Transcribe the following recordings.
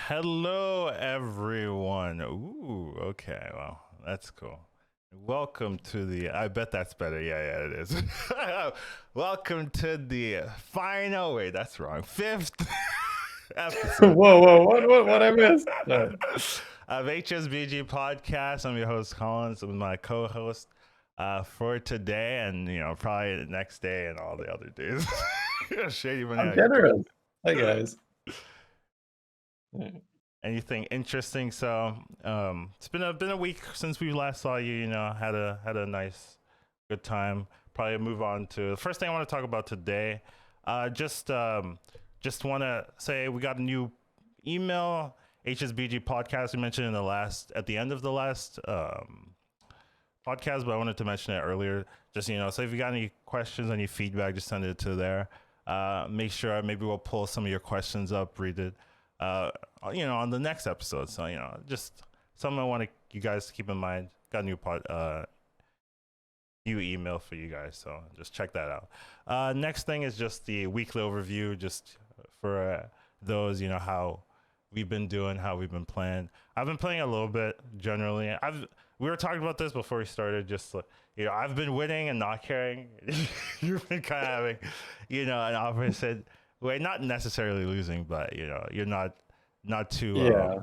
Hello, everyone. Ooh, okay. Well, that's cool. Welcome to the. I bet that's better. Yeah, it is. Welcome to the final. Wait, that's wrong. Fifth episode Whoa, what I missed? Sorry. of HSBG podcast. I'm your host Collins with my co-host for today, and probably the next day and all the other days. Shadybunny, I'm how you doing? generous. Hi guys. Yeah. Anything interesting? So, it's been a week since we last saw you. Had a nice, good time. Probably move on to the first thing I want to talk about today. Just want to say we got a new email HSBG podcast. We mentioned at the end of the last podcast, but I wanted to mention it earlier. Just so if you got any questions, any feedback, just send it to there. Make sure maybe we'll pull some of your questions up, read it on the next episode. So, just something I want you guys to keep in mind. Got a new email for you guys, so just check that out. Next thing is just the weekly overview, just for those, how we've been doing, how we've been playing. I've been playing a little bit generally. We were talking about this before we started. Just I've been winning and not caring. You've been kind of having, an opposite way, not necessarily losing, but you're not too. Yeah.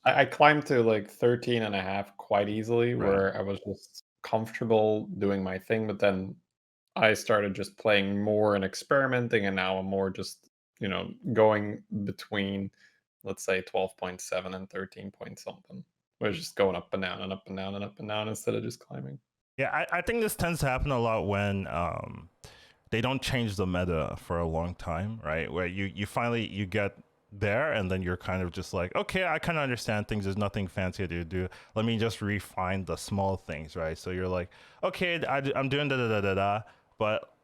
I climbed to like 13 and a half quite easily, Right. where I was just comfortable doing my thing, but then I started just playing more and experimenting, and now I'm more just, going between, let's say, 12.7 and 13 point something. We're just going up and down and up and down and up and down instead of just climbing. Yeah, I think this tends to happen a lot when they don't change the meta for a long time, right? Where you finally you get there and then you're kind of just like, okay, I kind of understand things. There's nothing fancy to do. Let me just refine the small things, right? So you're like, okay, I'm doing da da da da da, but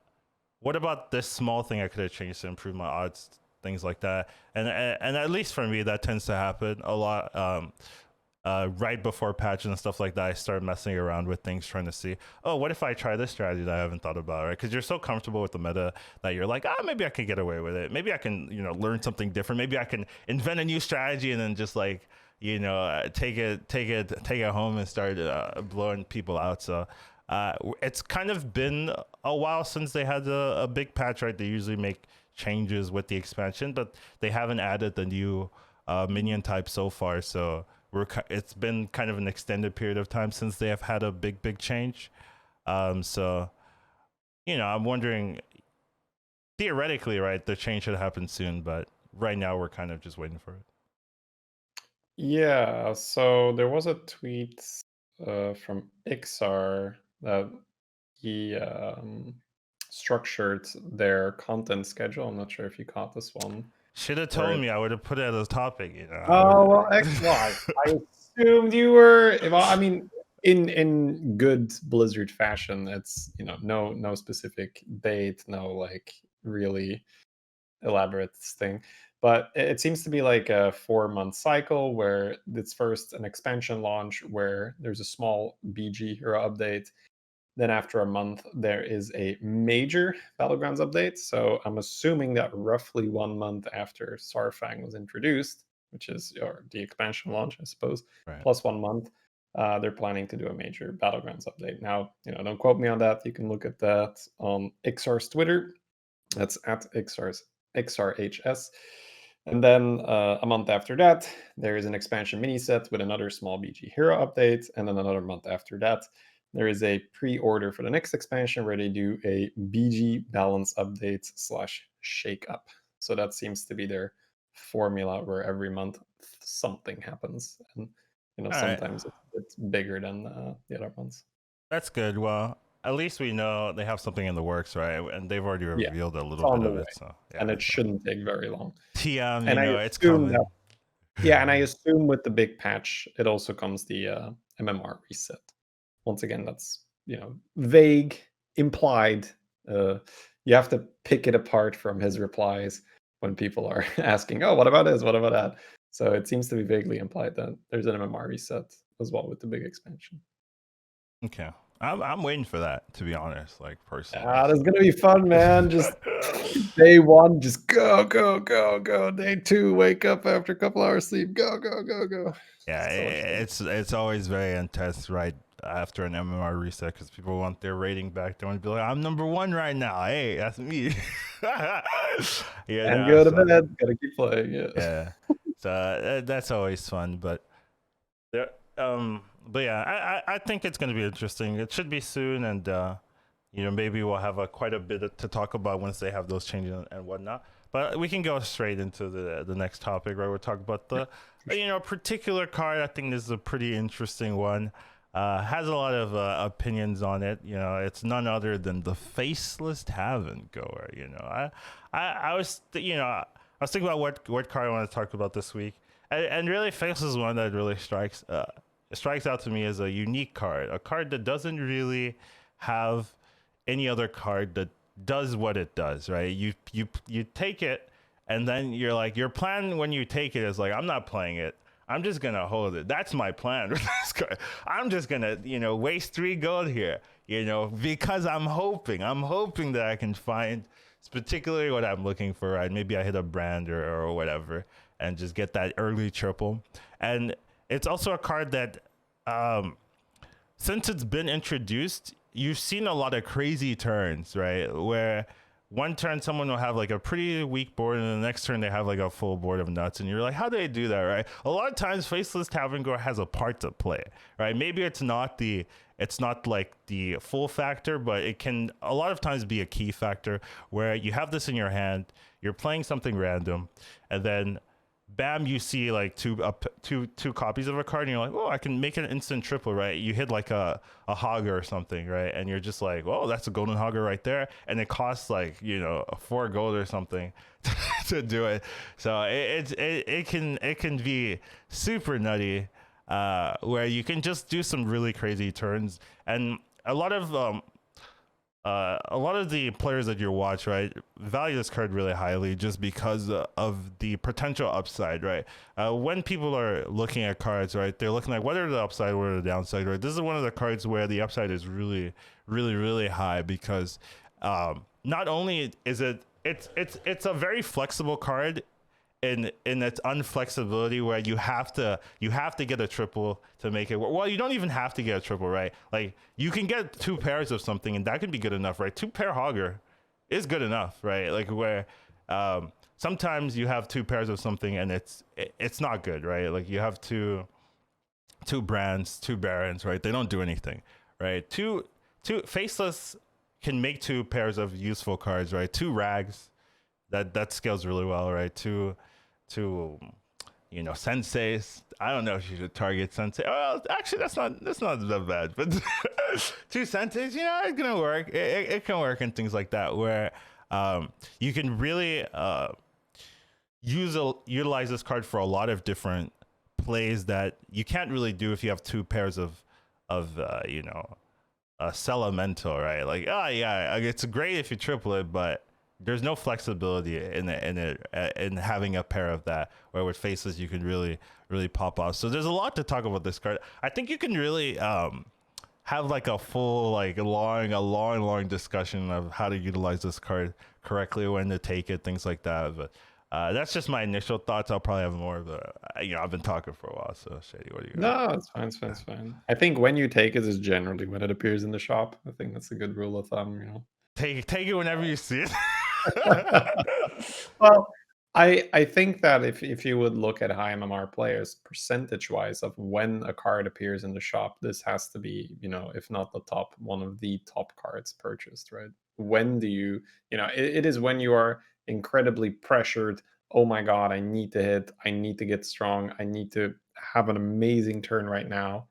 what about this small thing I could have changed to improve my odds, things like that. And at least for me, that tends to happen a lot. Right before patches and stuff like that, I start messing around with things, trying to see, oh, what if I try this strategy that I haven't thought about, right? Because you're so comfortable with the meta that you're like, maybe I can get away with it. Maybe I can, learn something different. Maybe I can invent a new strategy and then just like, take it home and start blowing people out. So it's kind of been a while since they had a big patch, right? They usually make changes with the expansion, but they haven't added the new minion type so far. So it's been kind of an extended period of time since they have had a big change. So I'm wondering, theoretically, right, the change should happen soon, but right now we're kind of just waiting for it. Yeah, so there was a tweet from Ixar that he structured their content schedule. I'm not sure if you caught this one. Should have Where told me. I would have put it as a topic. Oh well, XY. I assumed you were. Well, I mean, in good Blizzard fashion, it's no specific date, no like really elaborate thing. But it seems to be like a 4-month cycle where it's first an expansion launch where there's a small BG hero update. Then after a month, there is a major Battlegrounds update. So I'm assuming that roughly 1 month after Starfang was introduced, which is the expansion launch, I suppose, Right. plus 1 month, they're planning to do a major Battlegrounds update. Now, don't quote me on that. You can look at that on Ixar's Twitter. That's at XRHS. And then a month after that, there is an expansion mini set with another small BG hero update. And then another month after that, there is a pre-order for the next expansion where they do a BG balance update / shake up. So that seems to be their formula where every month something happens. And sometimes it's bigger than the other months. That's good. Well, at least we know they have something in the works, right? And they've already Yeah, revealed a it's little on bit the of way. it. So yeah. And it shouldn't take very long. TM, And I it's assume that, coming. yeah, and I assume with the big patch, it also comes the MMR reset. Once again, that's vague, implied. You have to pick it apart from his replies when people are asking, "Oh, what about this? What about that?" So it seems to be vaguely implied that there's an MMR reset as well with the big expansion. Okay. I'm waiting for that, to be honest, like personally. That's gonna be fun, man. Just day one, just go, go, go, go. Day two, wake up after a couple hours sleep, go, go, go, go. Yeah, So much fun. it's always very intense right after an MMR reset because people want their rating back. They want to be like, I'm number one right now. Hey, that's me. And go to bed. Gotta keep playing. Yeah. Yeah. So that's always fun, there, but yeah, I think it's gonna be interesting. It should be soon, and maybe we'll have quite a bit to talk about once they have those changes and whatnot. But we can go straight into the next topic, right? We'll talk about the particular card. I think this is a pretty interesting one. Has a lot of opinions on it. It's none other than the Faceless Taverngoer. I was I was thinking about what card I want to talk about this week, and really Faceless is one that really strikes out to me as a unique card, a card that doesn't really have any other card that does what it does, right? You take it, and then you're like, your plan when you take it is like, I'm not playing it. I'm just gonna hold it. That's my plan with this card. I'm just gonna, waste 3 gold here, because I'm hoping that I can find particularly what I'm looking for, right? Maybe I hit a brand or whatever, and just get that early triple. And it's also a card that, since it's been introduced, you've seen a lot of crazy turns, right? Where one turn someone will have like a pretty weak board, and the next turn they have like a full board of nuts, and you're like, how do they do that, right? A lot of times Faceless Taverngoer has a part to play, right? Maybe it's not like the full factor, but it can a lot of times be a key factor where you have this in your hand, you're playing something random, and then bam, you see like two copies of a card, and you're like, oh, I can make an instant triple, right? You hit like a hogger or something, right? And you're just like, oh, that's a golden hogger right there, and it costs like 4 gold or something to do it. So it can be super nutty, where you can just do some really crazy turns, and a lot of the players that you watch, right, value this card really highly just because of the potential upside, right? When people are looking at cards, right, they're looking like, what are the upside, what are the downside, right? This is one of the cards where the upside is really, really, really high because not only is it's a very flexible card in its unflexibility, where you have to get a triple to make it work. Well, you don't even have to get a triple, right? Like, you can get 2 pairs of something, and that can be good enough, right? 2 pair hogger is good enough, right? Like, where sometimes you have 2 pairs of something and it's not good, right? Like, you have two brands, 2 barons, right? They don't do anything, right? Two Faceless can make 2 pairs of useful cards, right? 2 rags, that scales really well, right? Two senseis. I don't know if you should target sensei. Well, actually, that's not that bad. But 2 senseis, it's gonna work. It can work and things like that, where you can really utilize this card for a lot of different plays that you can't really do if you have 2 pairs of Elemental, right? Like, oh yeah, it's great if you triple it, but there's no flexibility in having a pair of that, where with Faceless you can really pop off. So there's a lot to talk about this card. I think you can really have like a full long discussion of how to utilize this card correctly, when to take it, things like that. But that's just my initial thoughts. I'll probably have more of I've been talking for a while. So Shady, what do you got? No, it's fine. It's fine. It's fine. I think when you take it is generally when it appears in the shop. I think that's a good rule of thumb. Take it whenever you see it. Well, I think that if you would look at high MMR players percentage wise of when a card appears in the shop, this has to be, if not the top, one of the top cards purchased, right? When do you, it is when you are incredibly pressured. Oh my God, I need to hit, I need to get strong, I need to have an amazing turn right now,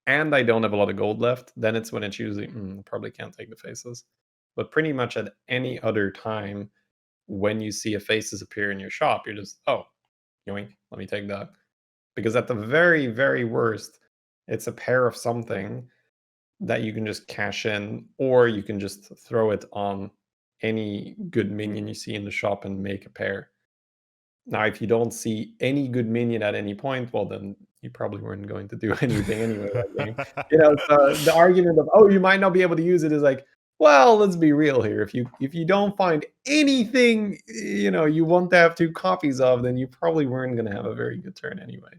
and I don't have a lot of gold left. Then it's when it's usually, probably can't take the Faces. But pretty much at any other time, when you see a Faces appear in your shop, you're just, oh, yoink, let me take that. Because at the very, very worst, it's a pair of something that you can just cash in, or you can just throw it on any good minion you see in the shop and make a pair. Now, if you don't see any good minion at any point, well, then you probably weren't going to do anything anyway that game. You know, so the argument of, oh, you might not be able to use it is like, well, let's be real here. If you don't find anything, you know, you want to have 2 copies of, then you probably weren't going to have a very good turn anyway.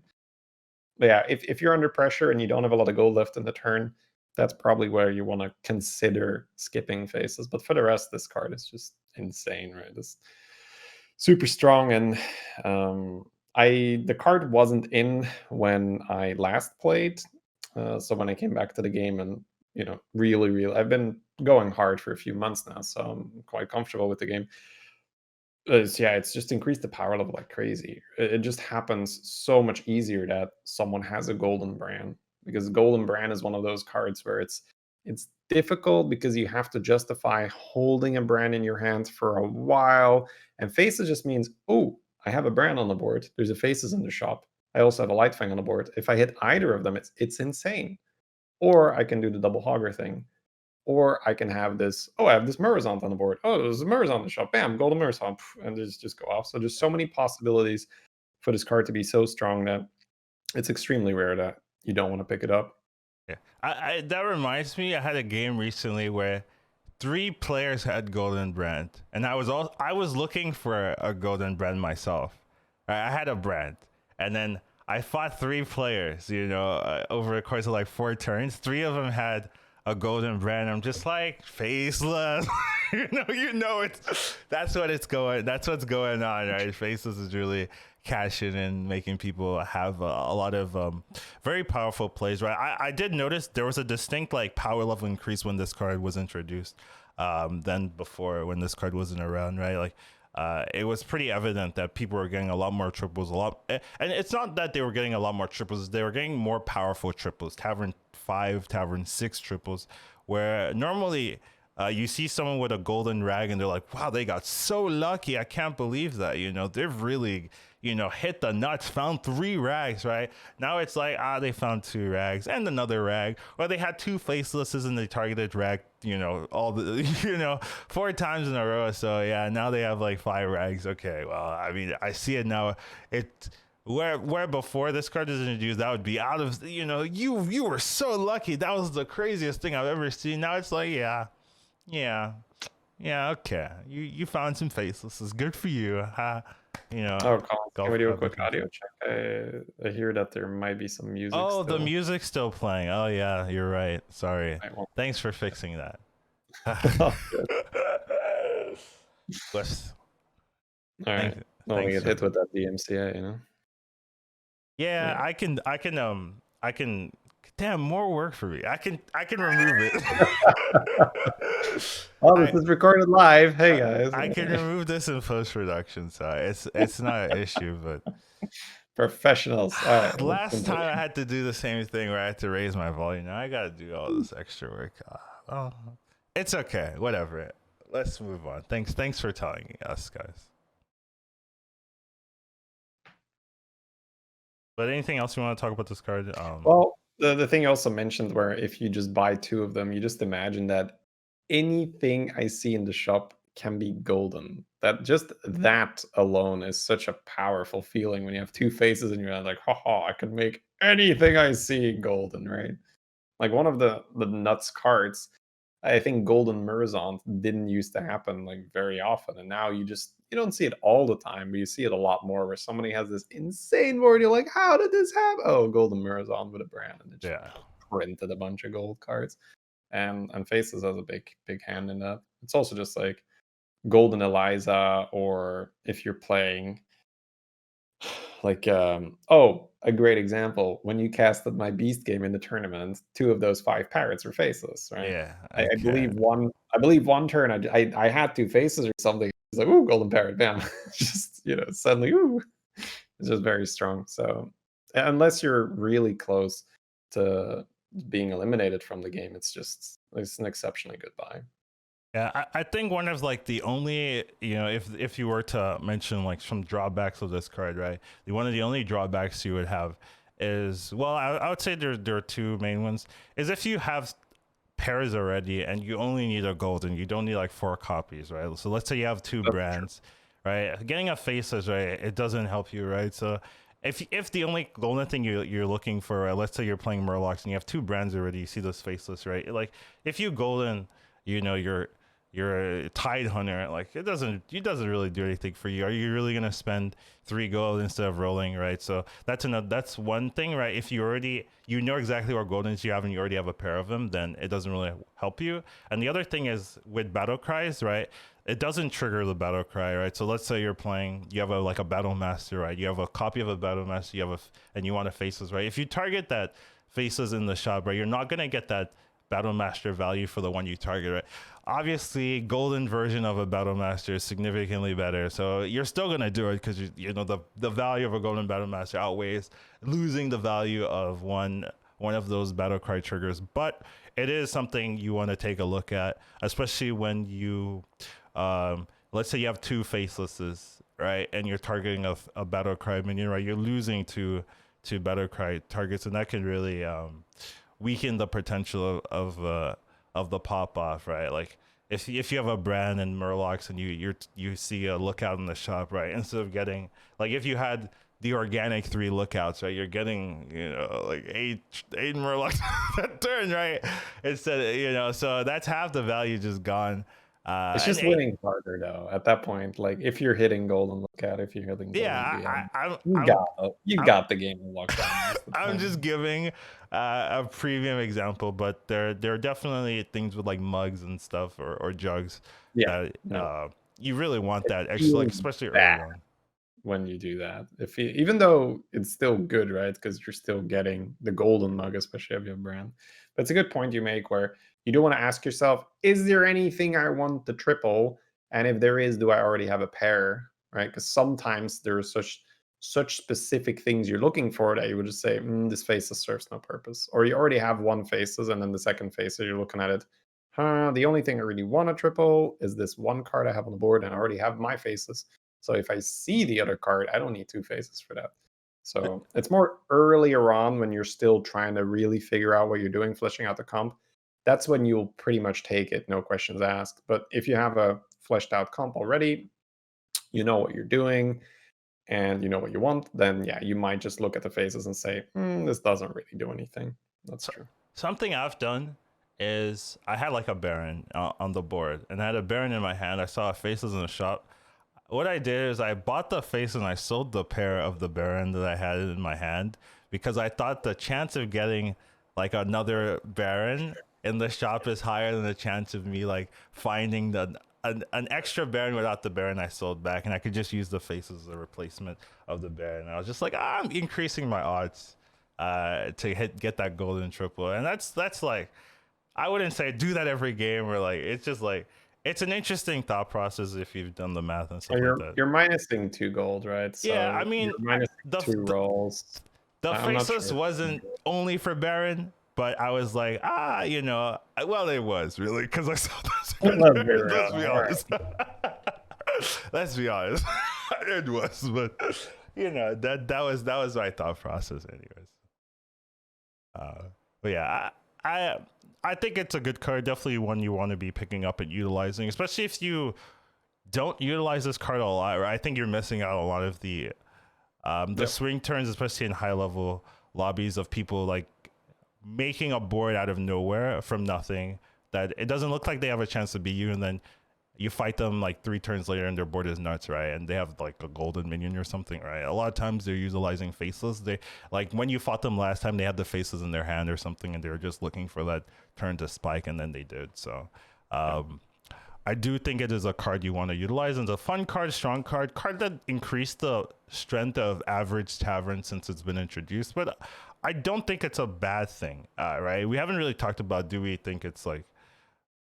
But yeah, if you're under pressure and you don't have a lot of gold left in the turn, that's probably where you want to consider skipping Faces. But for the rest, this card is just insane, right? It's super strong, and the card wasn't in when I last played. So when I came back to the game and, you know, really, I've been going hard for a few months now, so I'm quite comfortable with the game. It's just increased the power level like crazy. It just happens so much easier that someone has a golden brand, because golden brand is one of those cards where it's difficult because you have to justify holding a brand in your hand for a while. And Faces just means, oh, I have a brand on the board. There's a Faces in the shop. I also have a Light Fang on the board. If I hit either of them, it's insane. Or I can do the double hogger thing. Or I can have this, oh, I have this Murrazont on the board. Oh, there's a Murrazont in the shop. Bam, golden Murrazont. And just go off. So there's so many possibilities for this card to be so strong that it's extremely rare that you don't want to pick it up. Yeah, I that reminds me. I had a game recently where 3 players had golden brand, and I was looking for a golden brand myself. Right? I had a brand, and then I fought 3 players. You know, over the course of like 4 turns, 3 of them had a golden brand. I'm just like, Faceless. That's what's going on, right? Faceless is really cashing in, making people have a lot of very powerful plays, right? I did notice there was a distinct like power level increase when this card was introduced than before, when this card wasn't around, right? Like it was pretty evident that people were getting a lot more triples, and it's not that they were getting a lot more triples, they were getting more powerful triples, Tavern 5, Tavern 6 triples, where normally you see someone with a golden rag and they're like, wow, they got so lucky, I can't believe that, you know, they've really, you know, hit the nuts, found 3 rags, right? Now it's like, they found 2 rags and another rag, or they had 2 facelesses and they targeted rag, you know, all the, you know, 4 times in a row. So yeah, now they have like 5 rags. Okay, well, I mean, I see it now. Where before this card is introduced, that would be out of, you know, you were so lucky. That was the craziest thing I've ever seen. Now it's like, yeah, okay. You found some facelesses. Good for you. You know. Oh, Colin, can we do a quick audio check? I hear that there might be some music. Oh, the music's still playing. Oh yeah, you're right. Sorry. Thanks for fixing that. All right. Don't get hit with that DMCA, you know. Yeah, I can. Damn, more work for me. I can remove it. Oh, this is recorded live. Hey guys. I can remove this in post-production, so it's not an issue, but professionals. All right, last time I had to do the same thing where I had to raise my volume. Now I gotta do all this extra work. Oh, it's okay. Whatever. Let's move on. Thanks for telling us, guys. But anything else you want to talk about this card? Well, the thing you also mentioned, where if you just buy 2 of them, you just imagine that anything I see in the shop can be golden. That alone is such a powerful feeling when you have 2 faces and you're like, haha, I can make anything I see golden, right? Like one of the nuts cards, I think golden Murrazont didn't used to happen like very often, and now you don't see it all the time, but you see it a lot more, where somebody has this insane board, you're like, how did this happen? Oh, golden Murrazont with a brand, and it just printed a bunch of gold cards. And Faces has a big hand in that. It's also just like golden Eliza, or if you're playing like a great example, when you casted my beast game in the tournament, 2 of those 5 parrots were faceless, right? Yeah, I believe one turn I had 2 faces or something. It's like, ooh, golden parrot, bam. Just, you know, suddenly, ooh, it's just very strong. So unless you're really close to being eliminated from the game, it's an exceptionally good buy. Yeah, I think one of like the only, you know, if you were to mention like some drawbacks of this card, right? One of the only drawbacks you would have is, well, I would say there are 2 main ones. Is if you have pairs already and you only need a golden, you don't need like 4 copies, right? So let's say you have 2 brands, right? Getting a faceless, right? It doesn't help you, right? So if the only thing you're looking for, let's say you're playing Murlocs and you have two brands already, you see those faceless, right? Like if you golden, you're a tide hunter, like it doesn't really do anything for you. Are you really gonna spend 3 gold instead of rolling, right? So that's one thing, right? If you know exactly what goldens you have and you already have a pair of them, then it doesn't really help you. And the other thing is with battle cries, right? It doesn't trigger the battle cry, right? So let's say you have a battle master, right? You have a copy of a battle master, and you want a faces, right? If you target that faces in the shop, right, you're not gonna get that battle master value for the one you target, right? Obviously, golden version of a battle master is significantly better, so you're still gonna do it because the value of a golden battle master outweighs losing the value of one of those battle cry triggers. But it is something you want to take a look at, especially when let's say you have two facelesses, right, and you're targeting a battle cry minion, right? You're losing to battle cry targets, and that can really weaken the potential of the pop off, right? Like if you have a brand and Murlocs and you see a lookout in the shop, right? Instead of getting, like, if you had the organic 3 lookouts, right? You're getting, like eight Murlocs that turn, right? Instead, so that's half the value just gone. It's And just winning harder though. At that point, like if you're hitting golden lookout, if you're hitting golden yeah, BM, I, you I'm got you I'm got the game in lockdown most of the I'm just time. giving a premium example, but there are definitely things with like mugs and stuff or jugs Yeah, that no, you really want it that extra, like feels especially bad early on. when you do that. If you, even though it's still good, right? Because you're still getting the golden mug, especially of your brand. But it's a good point you make where you do want to ask yourself, is there anything I want to triple? And if there is, do I already have a pair? Right? Because sometimes there are such specific things you're looking for that you would just say, this faces serves no purpose. Or you already have one faces, and then the second faces, you're looking at it. The only thing I really want to triple is this one card I have on the board, and I already have my faces. So if I see the other card, I don't need two faces for that. So it's more earlier on when you're still trying to really figure out what you're doing, fleshing out the comp. That's when you'll pretty much take it, no questions asked. But if you have a fleshed out comp already, you know what you're doing and you know what you want, then yeah, you might just look at the faces and say, this doesn't really do anything. That's So, true. something I've done is I had like a Baron on the board, and I had a Baron in my hand. I saw faces in the shop. What I did is I bought the face and I sold the pair of the Baron that I had in my hand because I thought the chance of getting like another Baron in the shop is higher than the chance of me like finding an extra Baron without the Baron I sold back, and I could just use the face as a replacement of the Baron. I was just like, I'm increasing my odds to get that golden triple, and that's like, I wouldn't say do that every game, or like it's just like it's an interesting thought process if you've done the math and So stuff like that. you're minusing 2 gold, right? Yeah, I So mean, you're minusing the two the, rolls. the I'm not faceless sure. wasn't only for Baron, but I was like, well, it was really because I saw this. Let's be real. Let's be All right. honest. Let's be honest. It was, but that was my thought process, anyways. But yeah, I think it's a good card. Definitely one you want to be picking up and utilizing, especially if you don't utilize this card a lot. Right? I think you're missing out a lot of the Yep. swing turns, especially in high level lobbies of people like making a board out of nowhere from nothing that it doesn't look like they have a chance to beat you, and then you fight them like 3 turns later and their board is nuts, right? And they have like a golden minion or something, right? A lot of times they're utilizing faceless. They, like, when you fought them last time, they had the faces in their hand or something, and they were just looking for that turn to spike, and then they did. So Yep. I do think it is a card you want to utilize, and it's a fun card, strong card that increased the strength of average tavern since it's been introduced. But I don't think it's a bad thing, right? We haven't really talked about, do we think it's like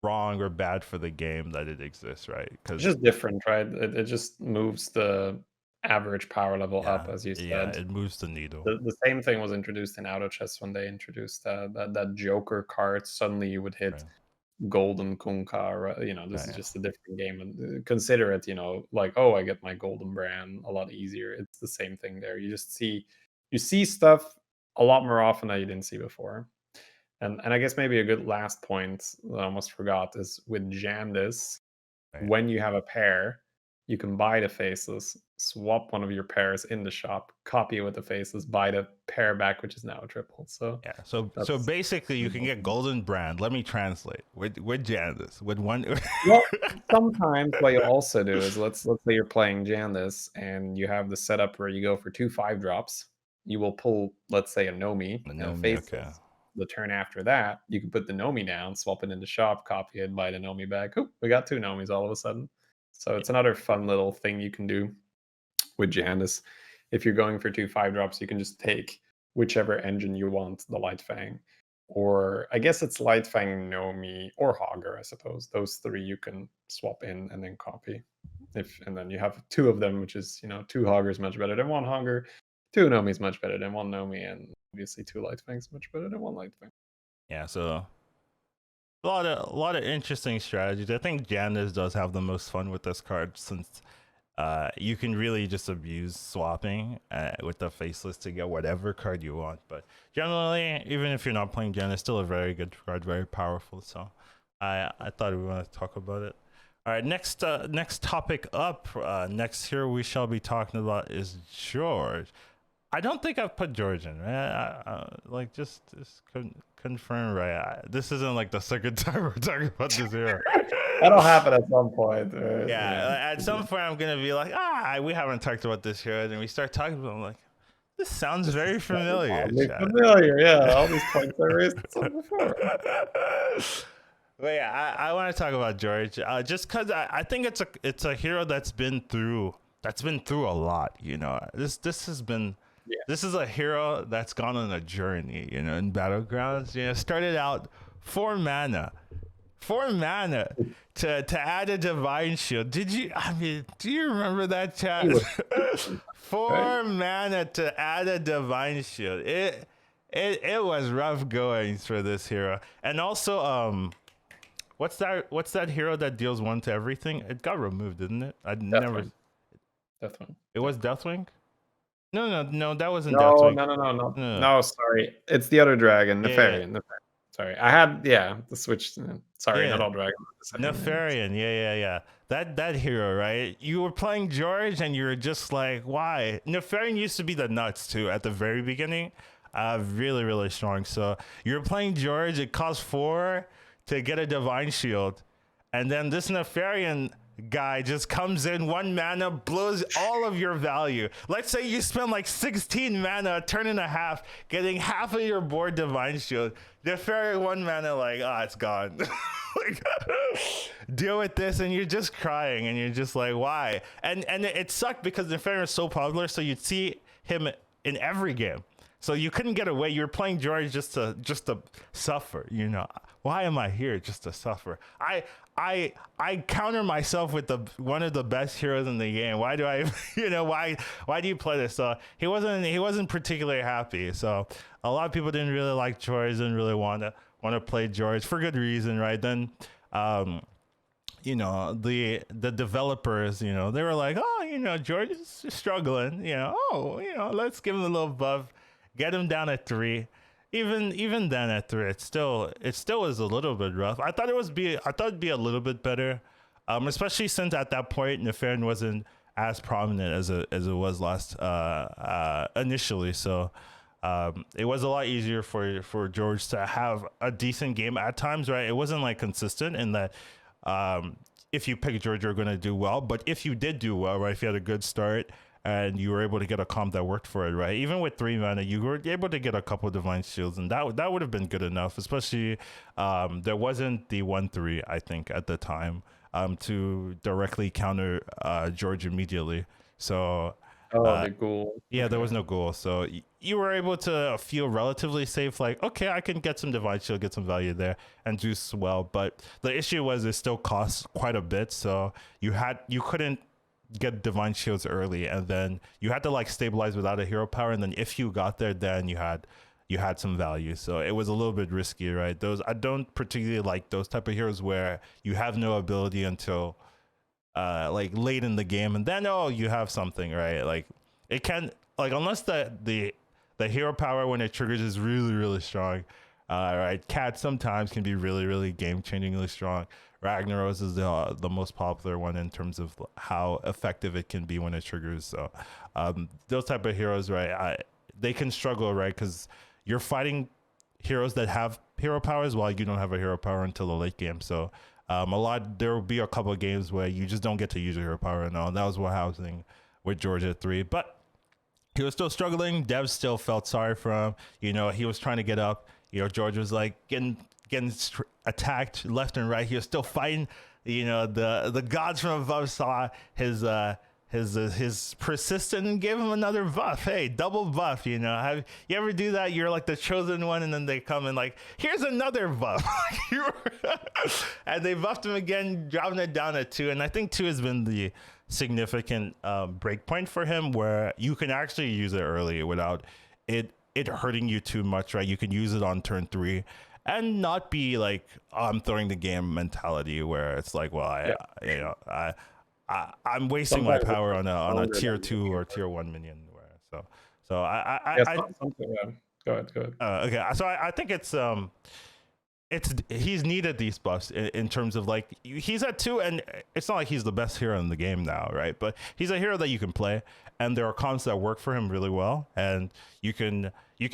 wrong or bad for the game that it exists, right? It's Because just different, right? It just moves the average power level up, yeah, as you yeah, said. it moves the needle. The same thing was introduced in Auto Chess when they introduced that Joker card. Suddenly you would hit Right, Golden Kunkka. Right? This right, is yeah. just a different game. And consider it, like, oh, I get my Golden Brand a lot easier. It's the same thing there. You see stuff a lot more often that you didn't see before. And I guess maybe a good last point that I almost forgot is with Jandis, Right. when you have a pair, you can buy the faces, swap one of your pairs in the shop, copy it with the faces, buy the pair back, which is now a triple. So Yeah. So that's basically, you can get golden brand. Let me translate with Jandis with one. well. Sometimes what you also do is let's say you're playing Jandis and you have the setup where you go for 2 5 drops. You will pull, let's say, a Nomi and a No me. Okay. Faceless. The turn after that, you can put the Nomi down, swap it in the shop, copy it, buy the Nomi back. Oop, we got 2 Nomis all of a sudden. So it's another fun little thing you can do with Jandis. If you're going for 2 5 drops, you can just take whichever engine you want, the Light Fang. Or I guess it's Light Fang, Nomi, or Hogger, I suppose. Those 3 you can swap in and then copy. And then you have 2 of them, which is, 2 Hoggers much better than 1 Hogger, 2 Nomis much better than 1 Nomi, and obviously 2 Light Fangs much better than 1 Light Fang. Yeah. So a lot of interesting strategies. I think Jandis does have the most fun with this card since you can really just abuse swapping with the Faceless to get whatever card you want. But generally, even if you're not playing Jan, it's still a very good card, very powerful. So I thought we want to talk about it. All right, next topic up. Next here we shall be talking about is George. I don't think I've put George in, right? Like just confirm, right? This isn't like the second time we're talking about this hero. That'll happen at some point. Yeah, at some point I'm gonna be like, we haven't talked about this here, and we start talking about it, I'm like, this sounds very familiar. Familiar, yeah. All these points I raised before. But yeah, I want to talk about George, just because I think it's a hero that's been through a lot. This has been. Yeah. This is a hero that's gone on a journey, in Battlegrounds. Started out 4 mana to add a Divine Shield. Do you remember that, chat? 4 mana to add a Divine Shield. It was rough goings for this hero. And also, what's that hero that deals 1 to everything? It got removed, didn't it? Deathwing. It was Deathwing? No, that wasn't No, Deathwing. no, sorry. It's the other dragon, Nefarian. Yeah. Sorry. I had, the switch. Sorry, not all dragons. Nefarian, yeah. That hero, right? You were playing George and you were just like, why? Nefarian used to be the nuts too at the very beginning. Really, really strong. So you're playing George, it costs 4 to get a Divine Shield. And then this Nefarian guy just comes in, 1 mana, blows all of your value. Let's say you spend like 16 mana, a turn and a half, getting half of your board Divine Shield. Nefarian 1 mana, like, it's gone. Deal with this, and you're just crying, and you're just like, why? And it sucked because Nefarian is so popular, so you'd see him in every game. So you couldn't get away. You were playing George just to suffer. Why am I here just to suffer? I counter myself with one of the best heroes in the game. Why do I, why do you play this? So he wasn't particularly happy. So a lot of people didn't really like George, didn't really want to play George for good reason, right? Then, the developers, they were like, George is struggling, let's give him a little buff. Get him down at 3. Even then at 3, it still is a little bit rough. I thought it'd be a little bit better, especially since at that point Nefarian wasn't as prominent as it was last initially. So it was a lot easier for George to have a decent game at times, right? It wasn't like consistent in that if you pick George, you're going to do well. But if you did do well, right, if you had a good start, and you were able to get a comp that worked for it, right? Even with 3 mana, you were able to get a couple of Divine Shields, and that would have been good enough, especially there wasn't the 1/3, I think, at the time to directly counter George immediately. So the ghoul. Yeah, there was no goal. So you were able to feel relatively safe, like, okay, I can get some Divine Shield, get some value there, and do well. But the issue was it still costs quite a bit, so you couldn't get Divine Shields early, and then you had to like stabilize without a hero power, and then if you got there, then you had some value. So it was a little bit risky, right? I don't particularly like those type of heroes where you have no ability until like late in the game, and then you have something, right? Like it can, like, unless the hero power when it triggers is really, really strong, Right, Cat sometimes can be really, really game-changingly strong. Ragnaros is the most popular one in terms of how effective it can be when it triggers. So, those type of heroes, right? They can struggle, right? Because you're fighting heroes that have hero powers while you don't have a hero power until the late game. So, there will be a couple of games where you just don't get to use your hero power and all. That was what happening with Georgia 3, but he was still struggling. Dev still felt sorry for him. He was trying to get up. George was like getting attacked left and right. He was still fighting. The gods from above saw his persistence and gave him another buff. Hey, double buff. Have you ever do that? You're like the chosen one, and then they come and like, here's another buff. And they buffed him again, dropping it down at 2. And I think 2 has been the significant break point for him, where you can actually use it early without it hurting you too much, right? You can use it on turn 3 and not be like, oh, I'm throwing the game mentality, where it's like, well, I'm wasting my Sometimes power on it's a stronger tier than 2 or the tier 1 minion, where so Yeah, I something. Go ahead. Go ahead. okay, so I think he's needed these buffs in terms of like, he's at 2, and it's not like he's the best hero in the game now, right? But he's a hero that you can play, and there are comps that work for him really well, and you can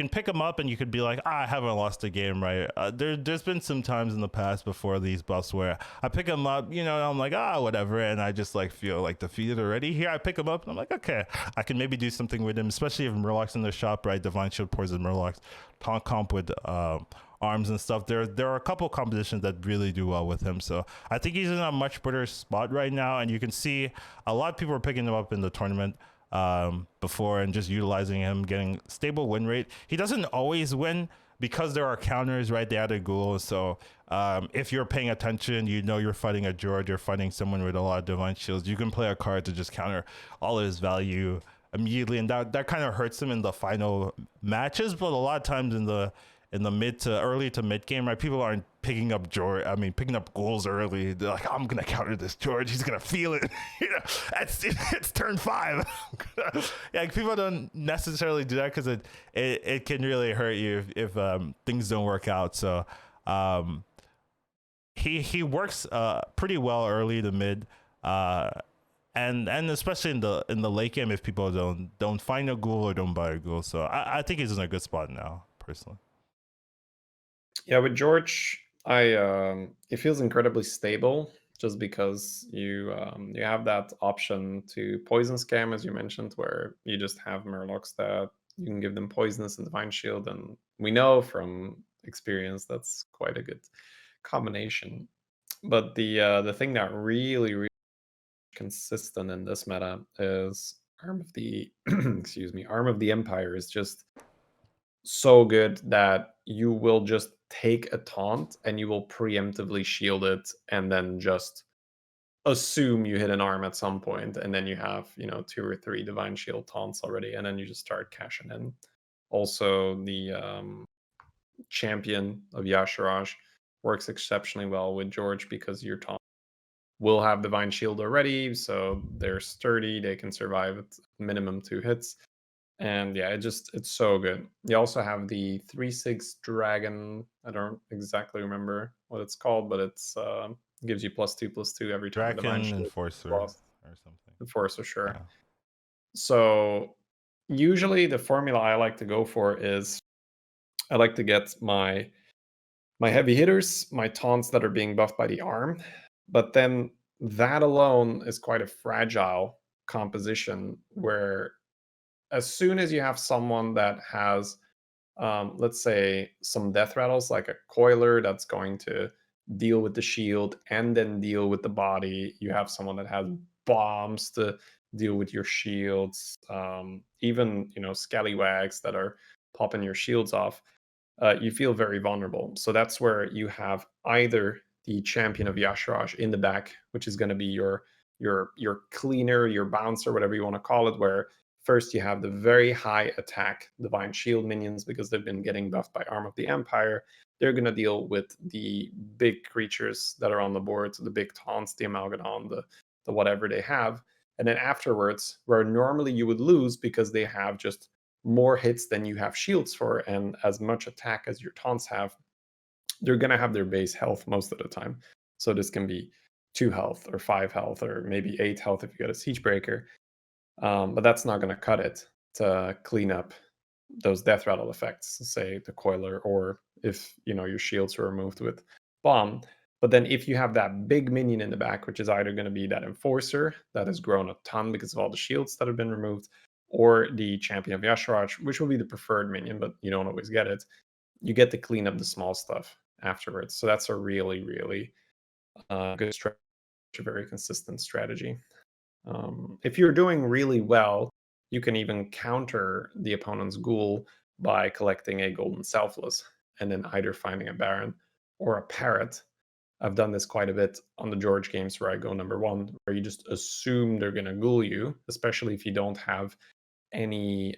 pick him up and you could be like, I haven't lost a game, right? There's been some times in the past before these buffs where I pick him up, I'm like, whatever, and I just like feel like defeated already. Here I pick him up and I'm like, okay, I can maybe do something with him, especially if Murloc's in the shop, right? Divine Shield poison Murloc's, taunt comp with arms and stuff. There are a couple compositions that really do well with him, so I think he's in a much better spot right now. And you can see a lot of people are picking him up in the tournament before and just utilizing him, getting stable win rate. He doesn't always win because there are counters, right? They added Ghoul, so if you're paying attention, you're fighting a George, you're fighting someone with a lot of divine shields, you can play a card to just counter all of his value immediately, and that kind of hurts him in the final matches. But a lot of times in the mid to early to mid game, right? People aren't picking up picking up goals early. They're like, I'm gonna counter this George. He's gonna feel it. It's turn 5. Yeah, people don't necessarily do that because it can really hurt you if things don't work out. So he works pretty well early to mid. And especially in the late game, if people don't find a ghoul or don't buy a ghoul. So I think he's in a good spot now, personally. Yeah, with George, it feels incredibly stable just because you have that option to poison scam, as you mentioned, where you just have Murlocs that you can give them poisonous and divine shield, and we know from experience that's quite a good combination. But the thing that really consistent in this meta is Arm of the excuse me, Arm of the Empire is just so good that you will just take a taunt and you will preemptively shield it and then just assume you hit an arm at some point, and then you have 2 or 3 divine shield taunts already, and then you just start cashing in. Also, the champion of Yasharaj works exceptionally well with George because your taunt will have divine shield already, so they're sturdy, they can survive at minimum 2 hits. And yeah, it's so good. You also have the 3/6 dragon. I don't exactly remember what it's called, but it's gives you +2/+2 every time divine Draken shield is Enforcer lost. or something. Enforcer, sure. Yeah. So usually the formula I like to go for is I like to get my heavy hitters, my taunts that are being buffed by the arm, but then that alone is quite a fragile composition where as soon as you have someone that has, let's say, some death rattles, like a coiler that's going to deal with the shield and then deal with the body, you have someone that has bombs to deal with your shields, even scallywags that are popping your shields off. You feel very vulnerable. So that's where you have either the champion of Yashraj in the back, which is going to be your cleaner, your bouncer, whatever you want to call it, where first you have the very high attack divine shield minions because they've been getting buffed by Arm of the Empire. They're going to deal with the big creatures that are on the board, so the big taunts, the Amalgadon, the whatever they have. And then afterwards, where normally you would lose because they have just more hits than you have shields for, and as much attack as your taunts have, they're going to have their base health most of the time. So this can be 2 health or 5 health or maybe 8 health if you get a siege breaker. But that's not going to cut it to clean up those death rattle effects, say the coiler, or if your shields are removed with bomb. But then if you have that big minion in the back, which is either going to be that enforcer that has grown a ton because of all the shields that have been removed, or the champion of Yasharaj, which will be the preferred minion, but you don't always get it. You get to clean up the small stuff afterwards. So that's a really, really good strategy, a very consistent strategy. If you're doing really well, you can even counter the opponent's ghoul by collecting a golden selfless and then either finding a baron or a parrot. I've done this quite a bit on the George games where I go number 1, where you just assume they're going to ghoul you, especially if you don't have any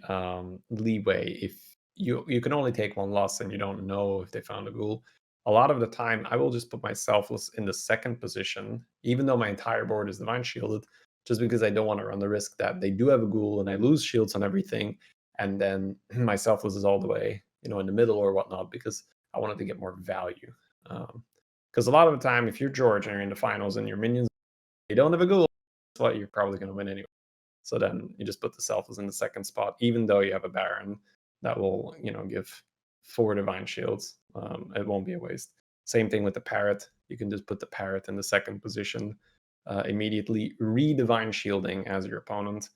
leeway. If you can only take 1 loss and you don't know if they found a ghoul. A lot of the time, I will just put my selfless in the second position, even though my entire board is divine shielded, just because I don't want to run the risk that they do have a ghoul and I lose shields on everything, and then my selfless is all the way, in the middle or whatnot, because I wanted to get more value. Because a lot of the time, if you're George and you're in the finals and your minions, they don't have a ghoul, that's what you're probably going to win anyway. So then you just put the selfless in the second spot, even though you have a baron that will, give 4 divine shields. It won't be a waste. Same thing with the parrot. You can just put the parrot in the second position, immediately re-divine shielding as your opponent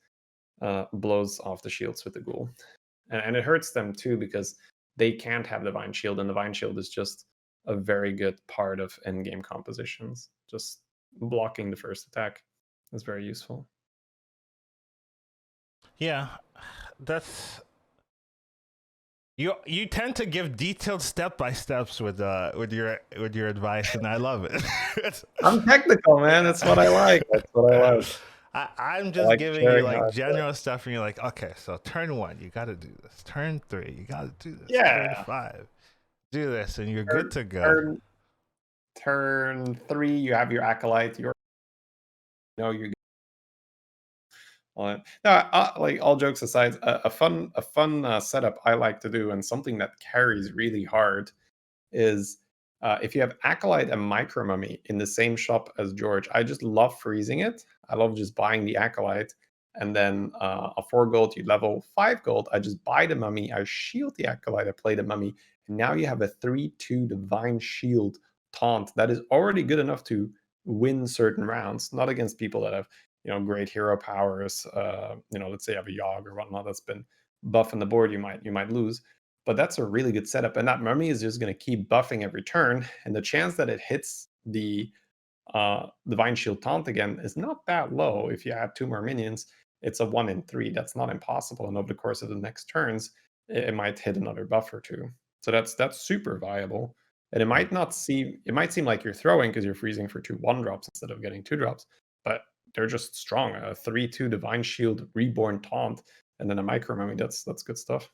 blows off the shields with the ghoul. And it hurts them too, because they can't have divine shield, and divine shield is just a very good part of endgame compositions. Just blocking the first attack is very useful. Yeah, that's you tend to give detailed step by steps with your advice, and I love it. I'm technical, man. That's what I like. That's what I like. I'm just like giving you sharing how like I feel. general stuff, and you're like, okay, so turn 1, you got to do this. Turn 3, you got to do this. Turn Yeah. 5, do this, and you're good to go. Turn 3, you have your acolyte. You're no, like all jokes aside, a fun setup I like to do, and something that carries really hard, is if you have acolyte and micro mummy in the same shop as George. I just love freezing it. I love just buying the acolyte, and then a 4 gold, you level 5 gold. I just buy the mummy, I shield the acolyte, I play the mummy, and now you have a 3/2 divine shield taunt that is already good enough to win certain rounds, not against people that have great hero powers. Let's say you have a Yogg or whatnot that's been buffing the board, you might lose. But that's a really good setup, and that mummy is just going to keep buffing every turn, and the chance that it hits the divine shield taunt again is not that low. If you add 2 more minions, it's a 1 in 3. That's not impossible, and over the course of the next turns, it might hit another buff or 2. So that's super viable. And it might seem like you're throwing because you're freezing for 2 1-drops instead of getting 2 drops, but they're just strong. A 3/2 divine shield reborn taunt, and then a micro mummy. That's good stuff.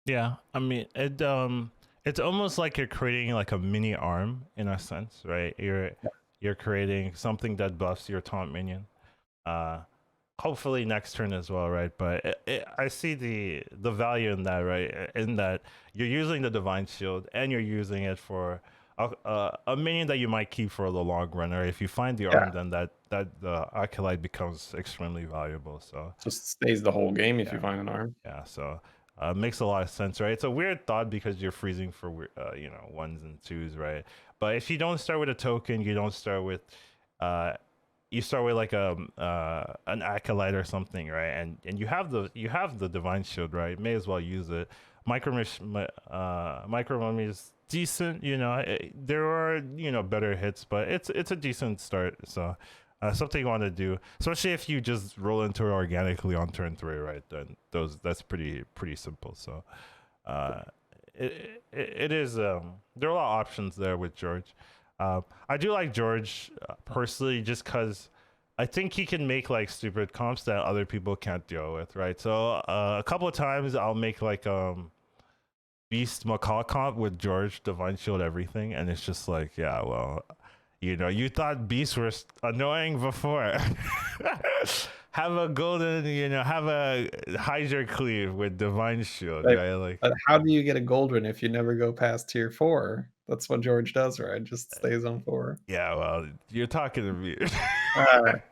Yeah, I mean it's almost like you're creating like a mini arm in a sense, right? You're creating something that buffs your taunt minion. Hopefully next turn as well, right? But I see the value in that, right? In that you're using the divine shield and you're using it for a minion that you might keep for the long run, or if you find the arm, then that the acolyte becomes extremely valuable. So just stays the whole game if you find an arm. Yeah, so makes a lot of sense, right? It's a weird thought because you're freezing for 1s and 2s, right? But if you don't start with a token, you don't start with you start with like an acolyte or something, right? And you have the divine shield, right? May as well use it. Micro mummy is decent, there are better hits, but it's a decent start. So something you want to do, especially if you just roll into it organically on turn 3, right? Then that's pretty simple. So it is there are a lot of options there with George. I do like George personally, just because I think he can make like stupid comps that other people can't deal with, right? So a couple of times I'll make like Beast Macaw comp with George Divine Shield everything, and it's just like, yeah, well, you thought beasts were annoying before. have a golden, have a Hydra cleave with divine shield, Like, right? Like, but how do you get a gold run if you never go past tier 4? That's what George does, right? Just stays on 4. yeah, well, you're talking to me. Alright.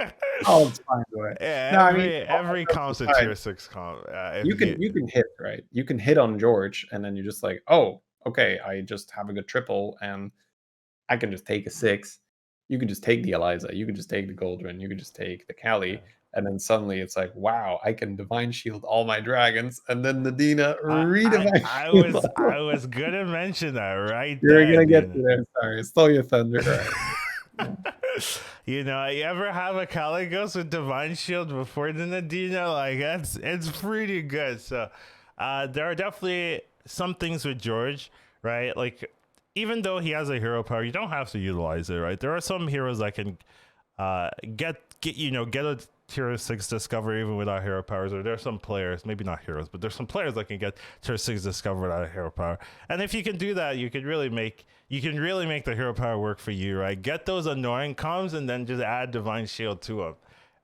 I'll find a way. No, Yeah, I mean, all every jokes comp's a aside, tier 6 comp. If you you, can hit, right? You can hit on George, and then you're just like, "Oh, okay, I just have a good triple, and I can just take a 6." You can just take the Eliza, you can just take the Goldrun, you can just take the yeah. Kali, and then suddenly it's like, "Wow, I can Divine Shield all my dragons," and then Nadina re-Divine Shield. I was gonna mention that right You're gonna then, get to there, sorry, I stole your thunder, alright. Yeah. You ever have a Caligos with Divine Shield before the Nadina? Like it's pretty good. So there are definitely some things with George, right? Like even though he has a hero power, you don't have to utilize it, right? There are some heroes that can get a tier 6 discover even without hero powers, or there's some players, maybe not heroes, but there's some players that can get tier 6 discover without a hero power. And if you can do that, you can really make the hero power work for you, right? Get those annoying comms and then just add divine shield to them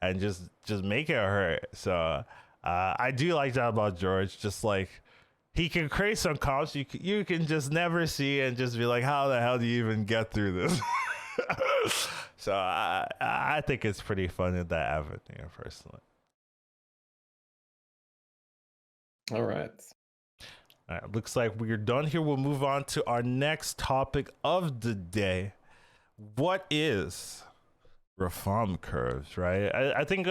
and just make it hurt. So I do like that about George. Just like he can create some comps you can just never see and just be like, how the hell do you even get through this? So I think it's pretty fun in that avenue, personally. All right. All right, looks like we're done here. We'll move on to our next topic of the day. What is Rafaam curves, right? I think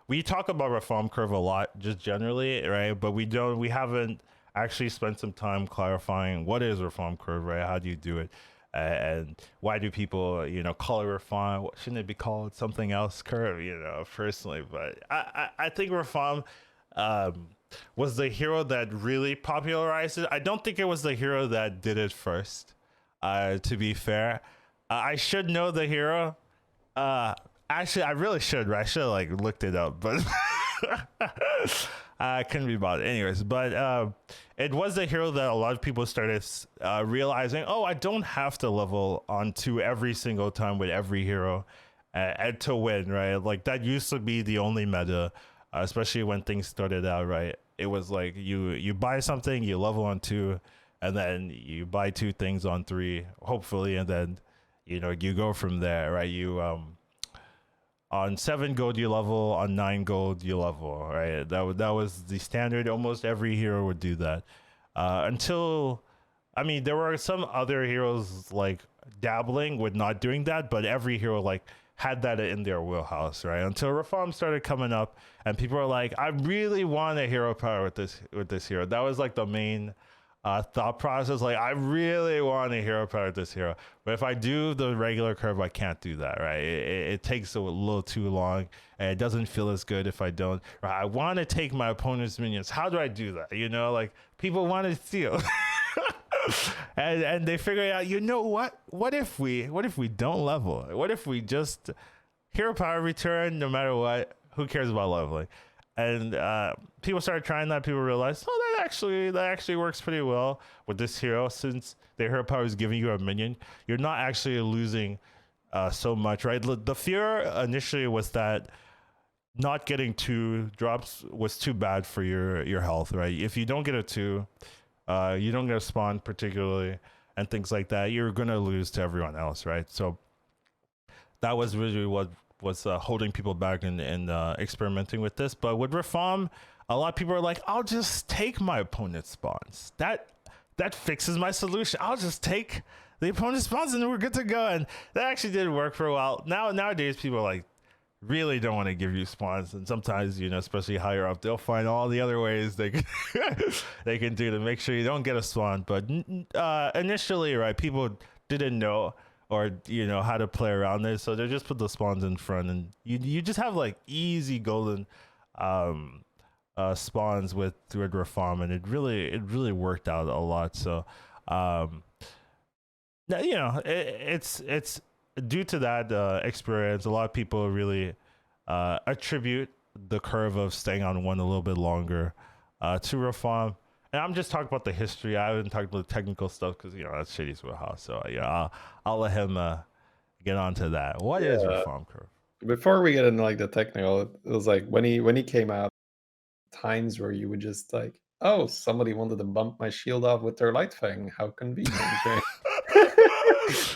we talk about Rafaam curve a lot just generally, right? But we haven't actually spent some time clarifying what is Rafaam curve, right? How do you do it? And why do people, call it Rafaam? Shouldn't it be called something else? Curve, personally. But I think Rafaam was the hero that really popularized it. I don't think it was the hero that did it first. To be fair, I should know the hero. Actually, I really should. Right? I should have looked it up, but I couldn't be bothered. Anyways, but it was the hero that a lot of people started realizing. Oh, I don't have to level on 2 every single time with every hero to win. Right? Like that used to be the only meta, especially when things started out. Right? It was like you buy something, you level on 2, and then you buy 2 things on 3, hopefully, and then you go from there. Right? You on 7 gold you level, on 9 gold you level, right? That was the standard. Almost every hero would do that. Until, I mean, there were some other heroes dabbling with not doing that, but every hero had that in their wheelhouse, right? Until Rafaam started coming up, and people were like, I really want a hero power with this hero. That was the main thought process. I really want a hero power with this hero, but if I do the regular curve, I can't do that, right? It takes a little too long, and it doesn't feel as good if I don't. Right? I want to take my opponent's minions. How do I do that? People want to steal. and they figure out, what if we don't level? What if we just hero power return no matter what? Who cares about leveling? And people started trying that. People realized, oh, that actually works pretty well with this hero. Since the hero power is giving you a minion, you're not actually losing so much, right? The fear initially was that not getting 2 drops was too bad for your health, right? If you don't get a 2, you don't get a spawn particularly, and things like that, you're gonna lose to everyone else, right? So that was really what was holding people back in experimenting with this. But with Rafaam, a lot of people are like, I'll just take my opponent's spawns. That fixes my solution. I'll just take the opponent's spawns and we're good to go. And that actually did work for a while. Nowadays, people really don't want to give you spawns, and sometimes especially higher up, they'll find all the other ways they can they can do to make sure you don't get a spawn. But initially, right, people didn't know or how to play around this, so they just put the spawns in front, and you just have easy golden spawns with Rafaam, and it really worked out a lot. So it's due to that experience. A lot of people really attribute the curve of staying on 1 a little bit longer to Rafaam. And I'm just talking about the history. I haven't talked about the technical stuff because that's Shady's wheelhouse. So I'll let him get on to that. What is Rafaam curve? before we get into like the technical, it was like when he came out, times where you would just like, oh, somebody wanted to bump my shield off with their light fang. How convenient, right?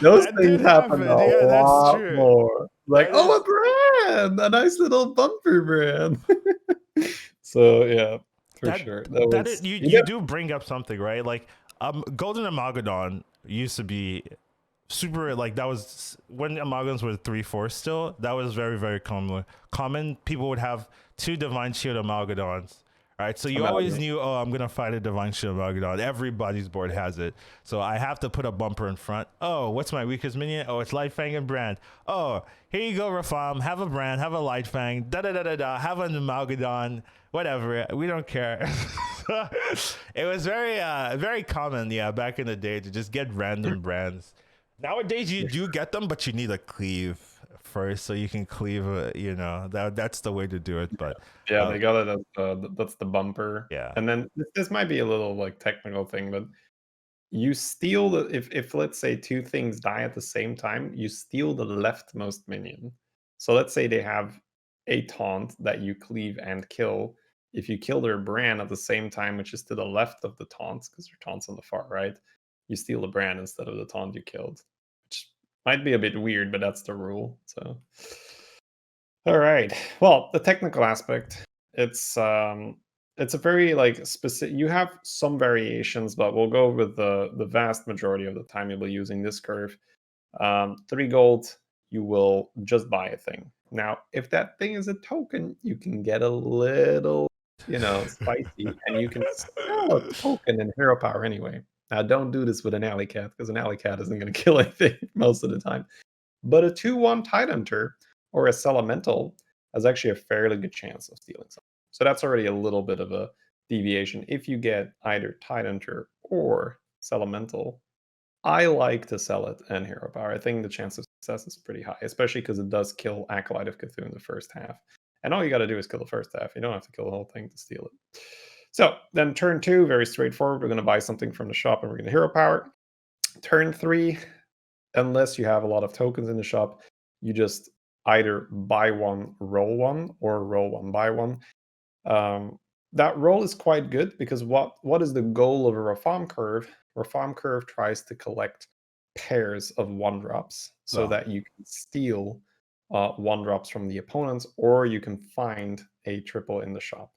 Those That things did happen a happen. Yeah, that's lot true. more. Like, That oh, is a brand, a nice little bumper brand. So yeah, for that sure. that is, you You you get do bring up something, right? Like Golden Amagadon used to be super, like that was when Amagons were 3-4 still. That was very, very common. People would have two Divine Shield Amagadons. Right, so a you always Malagos. knew, oh, I'm gonna fight a Divine Shield Amagadon. Everybody's board has it, so I have to put a bumper in front. Oh, what's my weakest minion? Oh, it's Light Fang and Brand. Oh, here you go, Rafaam. Have a Brand, have a Light Fang. Da da da da da. Have an Amagadon. Whatever, we don't care. It was very, very common, yeah, back in the day to just get random brands. Nowadays, you do get them, but you need a cleave first, so you can cleave. That's the way to do it. But Yeah, uh, they got it as that's the bumper. yeah, And then this might be a little like technical thing, but you steal the if let's say two things die at the same time, you steal the leftmost minion. So let's say they have a taunt that you cleave and kill. If you kill their brand at the same time, which is to the left of the taunts, because their taunt's on the far right, you steal the brand instead of the taunt you killed. Which might be a bit weird, but that's the rule. So all right. Well, the technical aspect, it's a very like specific. You have some variations, but we'll go with the vast majority of the time you'll be using this curve. 3 gold, you will just buy a thing. Now, if that thing is a token, you can get a little, spicy, and you can sell a token in hero power anyway. Now, don't do this with an alley cat because an alley cat isn't going to kill anything most of the time. But a 2/1 Tidehunter or a Elemental has actually a fairly good chance of stealing something. So that's already a little bit of a deviation. If you get either Tidehunter or Elemental, I like to sell it and Hero Power. I think the chance of success is pretty high, especially because it does kill Acolyte of Cthulhu in the first half. And all you got to do is kill the first half. You don't have to kill the whole thing to steal it. So then turn 2, very straightforward. We're going to buy something from the shop and we're going to Hero Power. Turn 3, unless you have a lot of tokens in the shop, you just either buy one, or roll one, buy one. That roll is quite good because what is the goal of a Rafaam curve? Rafaam curve tries to collect pairs of 1-drops so no, that you can steal 1-drops from the opponents, or you can find a triple in the shop.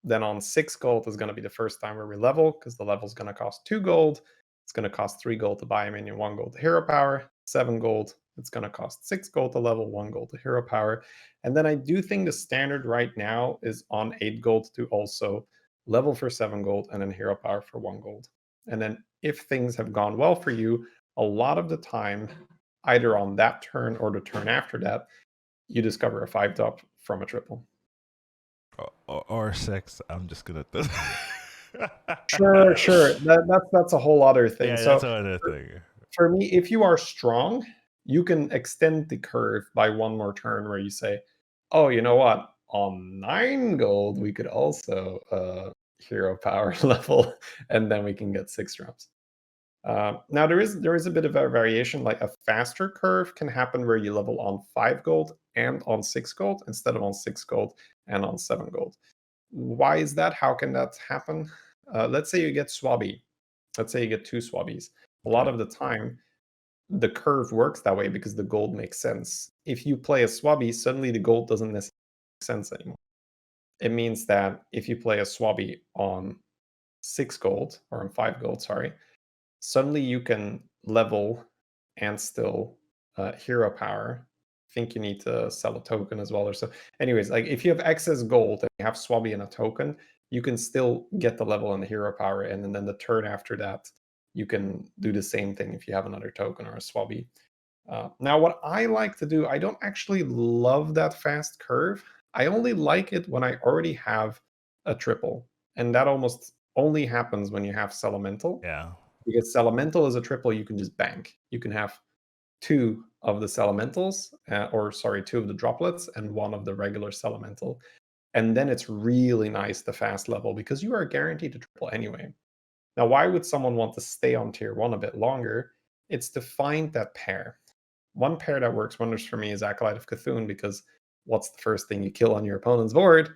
Then on 6 gold is going to be the first time where we level because the level is going to cost 2 gold. It's going to cost 3 gold to buy a minion, 1 gold to hero power, 7 gold. It's going to cost 6 gold to level, 1 gold to hero power. And then I do think the standard right now is on 8 gold to also level for 7 gold and then hero power for 1 gold. And then if things have gone well for you, a lot of the time, either on that turn or the turn after that, you discover a 5-drop from a triple. or 6. I'm just gonna. Sure. That's a whole other thing. Yeah, So that's another thing. for me, if you are strong, you can extend the curve by one more turn where you say, oh, you know what? On 9 gold, we could also hero power level, and then we can get 6 drops. Now there is a bit of a variation. Like a faster curve can happen where you level on 5 gold and on 6 gold instead of on 6 gold and on 7 gold. Why is that? How can that happen? Let's say you get Swabby. Let's say you get 2 Swabbies. A lot Okay. of the time, the curve works that way because the gold makes sense. If you play a Swabby, suddenly the gold doesn't necessarily make sense anymore. It means that if you play a Swabby on 6 gold, or on 5 gold, sorry, suddenly you can level and still hero power. I think you need to sell a token as well or so. Anyways, like if you have excess gold and you have Swabby and a token, you can still get the level and the hero power, and then the turn after that, you can do the same thing if you have another token or a Swabby. Now, what I like to do, I don't actually love that fast curve. I only like it when I already have a triple, and that almost only happens when you have Elemental, Yeah. because Elemental is a triple you can just bank. You can have 2 of the Elementals, or sorry, 2 of the droplets and 1 of the regular Elemental. And then it's really nice to fast level because you are guaranteed to triple anyway. Now, why would someone want to stay on tier 1 a bit longer? It's to find that pair. one pair that works wonders for me is Acolyte of Cthulhu, because what's the first thing you kill on your opponent's board?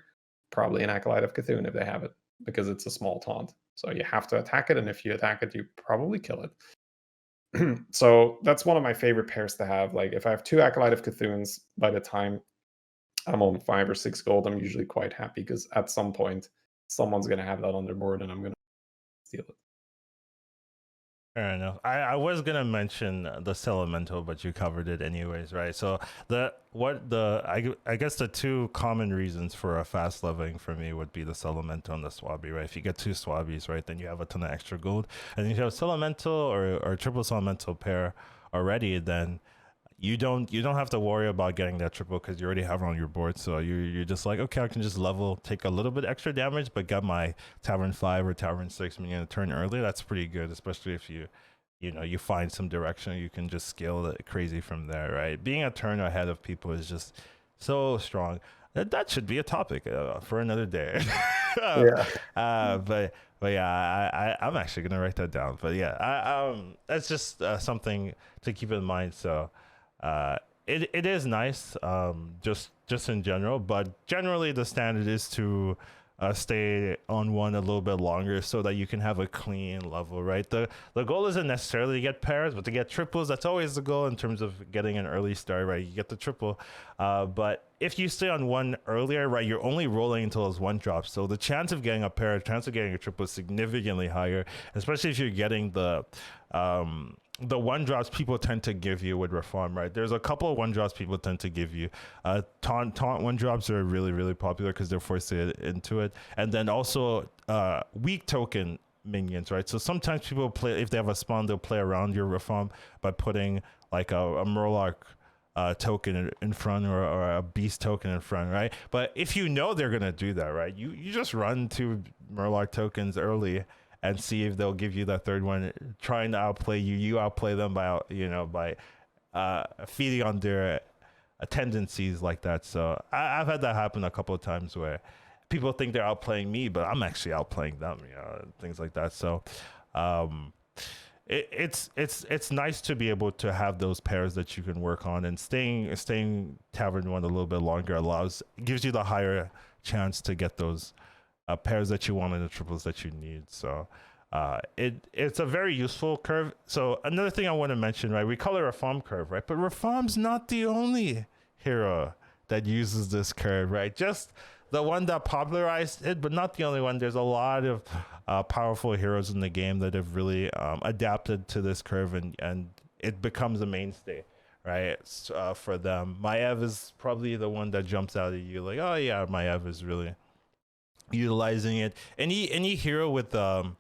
Probably an Acolyte of Cthulhu if they have it, because it's a small taunt. So you have to attack it, and if you attack it, you probably kill it. So that's one of my favorite pairs to have. Like if I have 2 Acolyte of Cthulhu's, by the time I'm on 5 or 6 gold, I'm usually quite happy, because at some point someone's gonna have that on their board and I'm gonna steal it. Fair enough. I was gonna mention the Elemental, but you covered it anyways, right? So I guess the 2 common reasons for a fast leveling for me would be the Elemental and the Swabby, right? If you get 2 Swabbies, right, then you have a ton of extra gold, and if you have Elemental or triple Elemental pair already, then you don't have to worry about getting that triple because you already have it on your board. So you're just like, okay, I can just level, take a little bit extra damage, but get my Tavern 5 or Tavern 6 minion to turn early. That's pretty good, especially if you find some direction. You can just scale it crazy from there, right? Being a turn ahead of people is just so strong. That should be a topic for another day. Yeah. But yeah, I'm actually gonna write that down. But yeah, that's just something to keep in mind. So it is nice, just in general, but generally the standard is to stay on one a little bit longer so that you can have a clean level, right? The goal isn't necessarily to get pairs, but to get triples. That's always the goal in terms of getting an early start, right? You get the triple, but if you stay on one earlier, right, you're only rolling until those 1 drops. So the chance of getting a pair, chance of getting a triple is significantly higher, especially if you're getting the 1 drops people tend to give you with Rafaam, right? There's a couple of 1 drops people tend to give you. Taunt 1 drops are really, really popular because they're forced into it. And then also weak token minions, right? So sometimes people play, if they have a spawn, they'll play around your Rafaam by putting like a Murloc token in front, or a beast token in front, right? But if you know they're gonna do that, right, you just run 2 Murloc tokens early and see if they'll give you that 3rd one, trying to outplay you. You outplay them by feeding on their tendencies like that. So I've had that happen a couple of times where people think they're outplaying me, but I'm actually outplaying them, things like that. So it's nice to be able to have those pairs that you can work on, and staying Tavern 1 a little bit longer gives you the higher chance to get those pairs that you want and the triples that you need. So it's a very useful curve. So another thing I want to mention, right, we call it Rafaam curve, right? But Rafaam's not the only hero that uses this curve, right? Just the one that popularized it, but not the only one. There's a lot of powerful heroes in the game that have really adapted to this curve, and it becomes a mainstay, right? For them, Maev is probably the one that jumps out at you like, oh yeah, Maev is really utilizing it. Any hero with a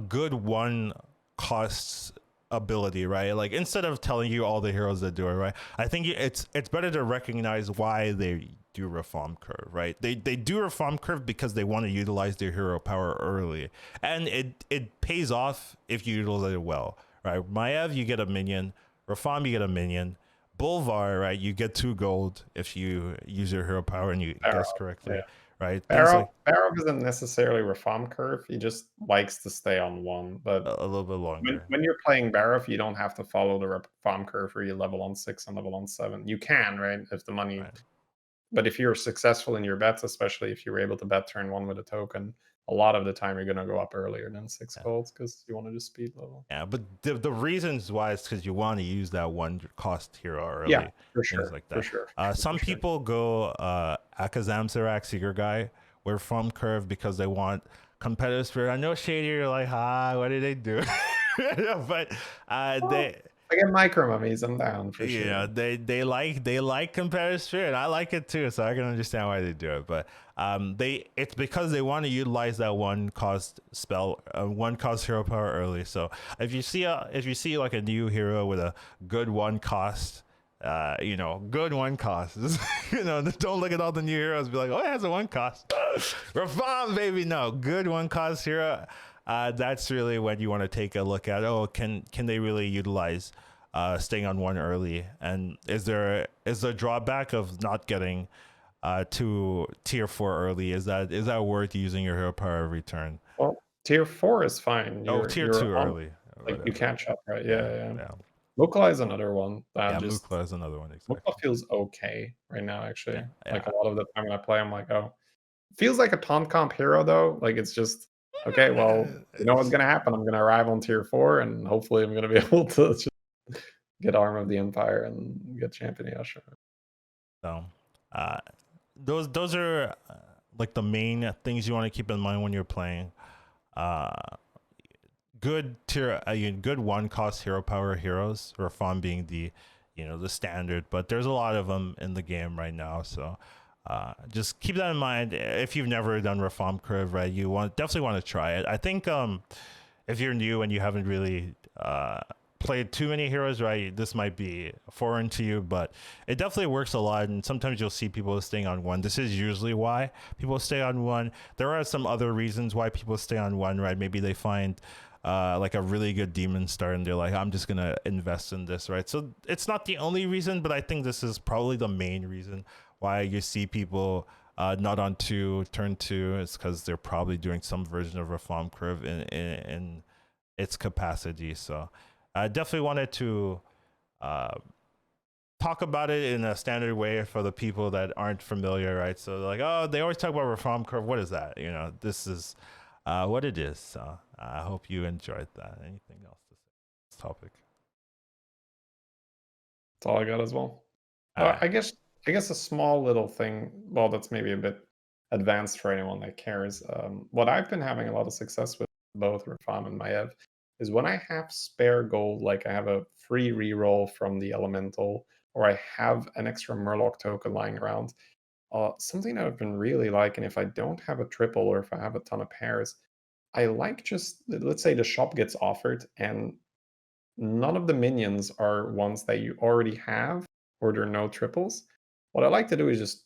good 1 costs ability, right? Like, instead of telling you all the heroes that do it, right, I think it's better to recognize why they do Rafaam curve, right? They do Rafaam curve because they want to utilize their hero power early, and it pays off if you utilize it well, right? Maev, you get a minion. Rafaam, you get a minion. Bolvar, right, you get 2 gold if you use your hero power and you guess correctly. Yeah. Right, Barrow isn't necessarily Rafaam curve. He just likes to stay on 1. But a little bit longer. when you're playing Barrow, you don't have to follow the Rafaam curve where you level on 6 and level on 7. You can, right, if the money. Right. But if you're successful in your bets, especially if you were able to bet turn 1 with a token, a lot of the time you're going to go up earlier than 6 golds because you want to just speed level. Yeah, but the reasons why is because you want to use that 1 cost hero early. Yeah, for sure. Things like that. For sure. Some people go Akazam Serac Seeker guy or from curve because they want competitive spirit. I know Shady, you're like, what did they do? But they. I get micro mummies. I'm down for sure. Yeah, they like competitive spirit. I like it too, so I can understand why they do it. But it's because they want to utilize that 1 cost spell, 1 cost hero power early. So if you see like a new hero with a good 1 cost, good 1 cost, don't look at all the new heroes and be like, oh, it has a 1 cost. Rafaam, baby, no, good 1 cost hero. That's really when you want to take a look at, can they really utilize staying on 1 early, and is there a drawback of not getting to tier 4 early? Is that worth using your hero power every turn? Well, tier 4 is fine. Tier 2 early. Like you catch up, right? Yeah. Mukla is another one that Yeah, just Mukla is another one, Mukla exactly. feels okay right now, actually. Yeah, Like, yeah. a lot of the time when I play, I'm like, "Oh." Feels like a taunt comp hero, though. Like, it's just, "Okay, well, you know what's It's- gonna happen. I'm gonna arrive on tier 4, and hopefully I'm gonna be able to just get Arm of the Empire and get Champion Yasha." So, uh, those are like the main things you want to keep in mind when you're playing. Uh, good one cost hero power heroes, Rafaam being the, the standard, but there's a lot of them in the game right now. So, just keep that in mind. If you've never done Rafaam curve, right, definitely want to try it. I think if you're new and you haven't really played too many heroes, right, this might be foreign to you, but it definitely works a lot. And sometimes you'll see people staying on one. This is usually why people stay on one. There are some other reasons why people stay on one, right? Maybe they find like a really good demon star and they're like, I'm just gonna invest in this, right? So it's not the only reason, but I think this is probably the main reason why you see people not on turn two. It's because they're probably doing some version of Reform Curve in its capacity. So I definitely wanted to uh, talk about it in a standard way for the people that aren't familiar, right? So like, oh, they always talk about Reform Curve. What is that? This is what it is. So I hope you enjoyed that. Anything else to say on this topic? That's all I got as well. All right. I guess a small little thing, well, that's maybe a bit advanced for anyone that cares. What I've been having a lot of success with, both Rafam and Maiev, is when I have spare gold, like I have a free reroll from the elemental, or I have an extra Murloc token lying around. Something that I've been really liking, if I don't have a triple or if I have a ton of pairs, I like, just, let's say the shop gets offered and none of the minions are ones that you already have, or there are no triples. What I like to do is just,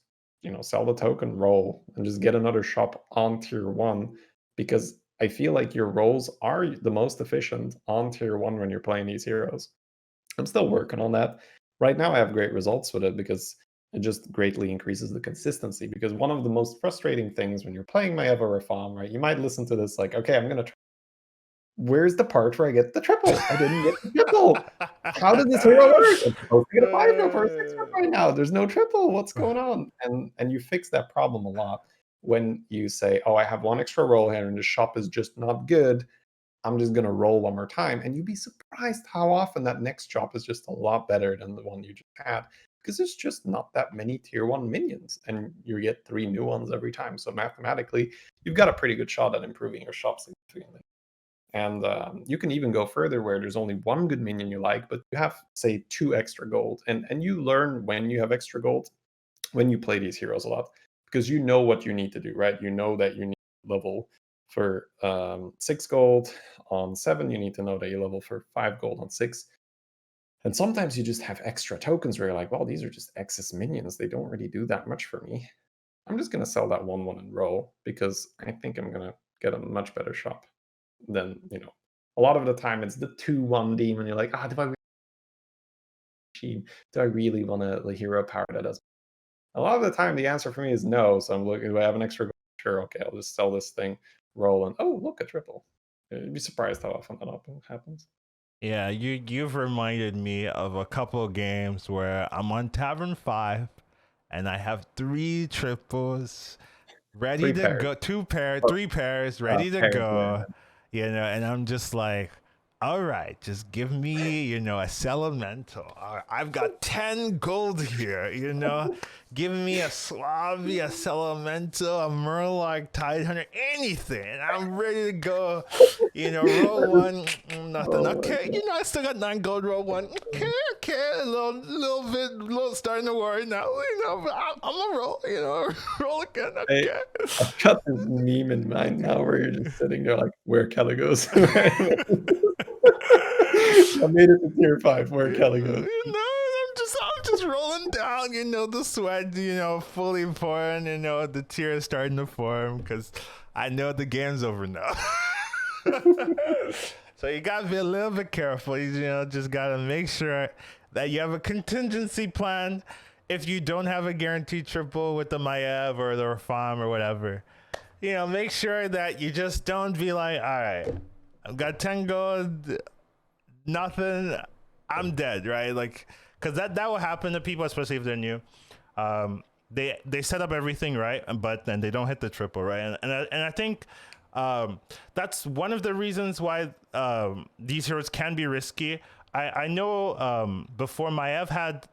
sell the token, roll, and just get another shop on tier 1, because I feel like your rolls are the most efficient on tier 1 when you're playing these heroes. I'm still working on that. Right now I have great results with it because it just greatly increases the consistency. Because one of the most frustrating things when you're playing my Ever Farm, right? You might listen to this like, okay, I'm gonna try. Where's the part where I get the triple? I didn't get the triple. How did this hero work? I'm supposed to get a 5 drop or a 6 drop right now. There's no triple. What's going on? And you fix that problem a lot when you say, "Oh, I have one extra roll here and the shop is just not good. I'm just gonna roll one more time." And you'd be surprised how often that next shop is just a lot better than the one you just had, because there's just not that many tier 1 minions, and you get 3 new ones every time. So mathematically, you've got a pretty good shot at improving your shop significantly. And you can even go further where there's only one good minion you like, but you have, say, 2 extra gold. And you learn when you have extra gold when you play these heroes a lot, because you know what you need to do, right? You know that you need level for 6 gold on 7. You need to know that you level for 5 gold on 6. And sometimes you just have extra tokens where you're like, well, these are just excess minions. They don't really do that much for me. I'm just going to sell that 1-1 and roll, because I think I'm going to get a much better shop than, a lot of the time it's the 2-1 demon. You're like, do I really want a hero power that does? A lot of the time the answer for me is no. So I'm looking, do I have an extra gold? Sure, okay, I'll just sell this thing, roll, and oh, look, a triple. You'd be surprised how often that happens. Yeah, you've reminded me of a couple of games where I'm on Tavern 5 and I have 3 triples ready 3 to pairs. go, 2 pair, Oh, 3 pairs ready to pairs, yeah. go, and I'm just like, all right, just give me, a Elemental. All right, I've got 10 gold here, give me a Slavi, a Elemental, a Murloc, Tidehunter, anything, and I'm ready to go. Roll one, nothing. Oh my Okay, God. I still got 9 gold. Roll one. Okay, a little starting to worry now. But I'm a roll. Roll again. Okay. I've got this meme in mind now where you're just sitting there like, where Kelly goes. I made it to tier 5, where Kelly goes. I'm just rolling down. The sweat. Fully pouring. The tears starting to form because I know the game's over now. So you gotta be a little bit careful. You just gotta make sure that you have a contingency plan if you don't have a guaranteed triple with the Maiev or the Rafaam or whatever. Make sure that you just don't be like, all right, I've got 10 gold, nothing. I'm dead, right? Like, because that will happen to people, especially if they're new. They set up everything right, but then they don't hit the triple, right? And I think that's one of the reasons why these heroes can be risky. I know before Maev had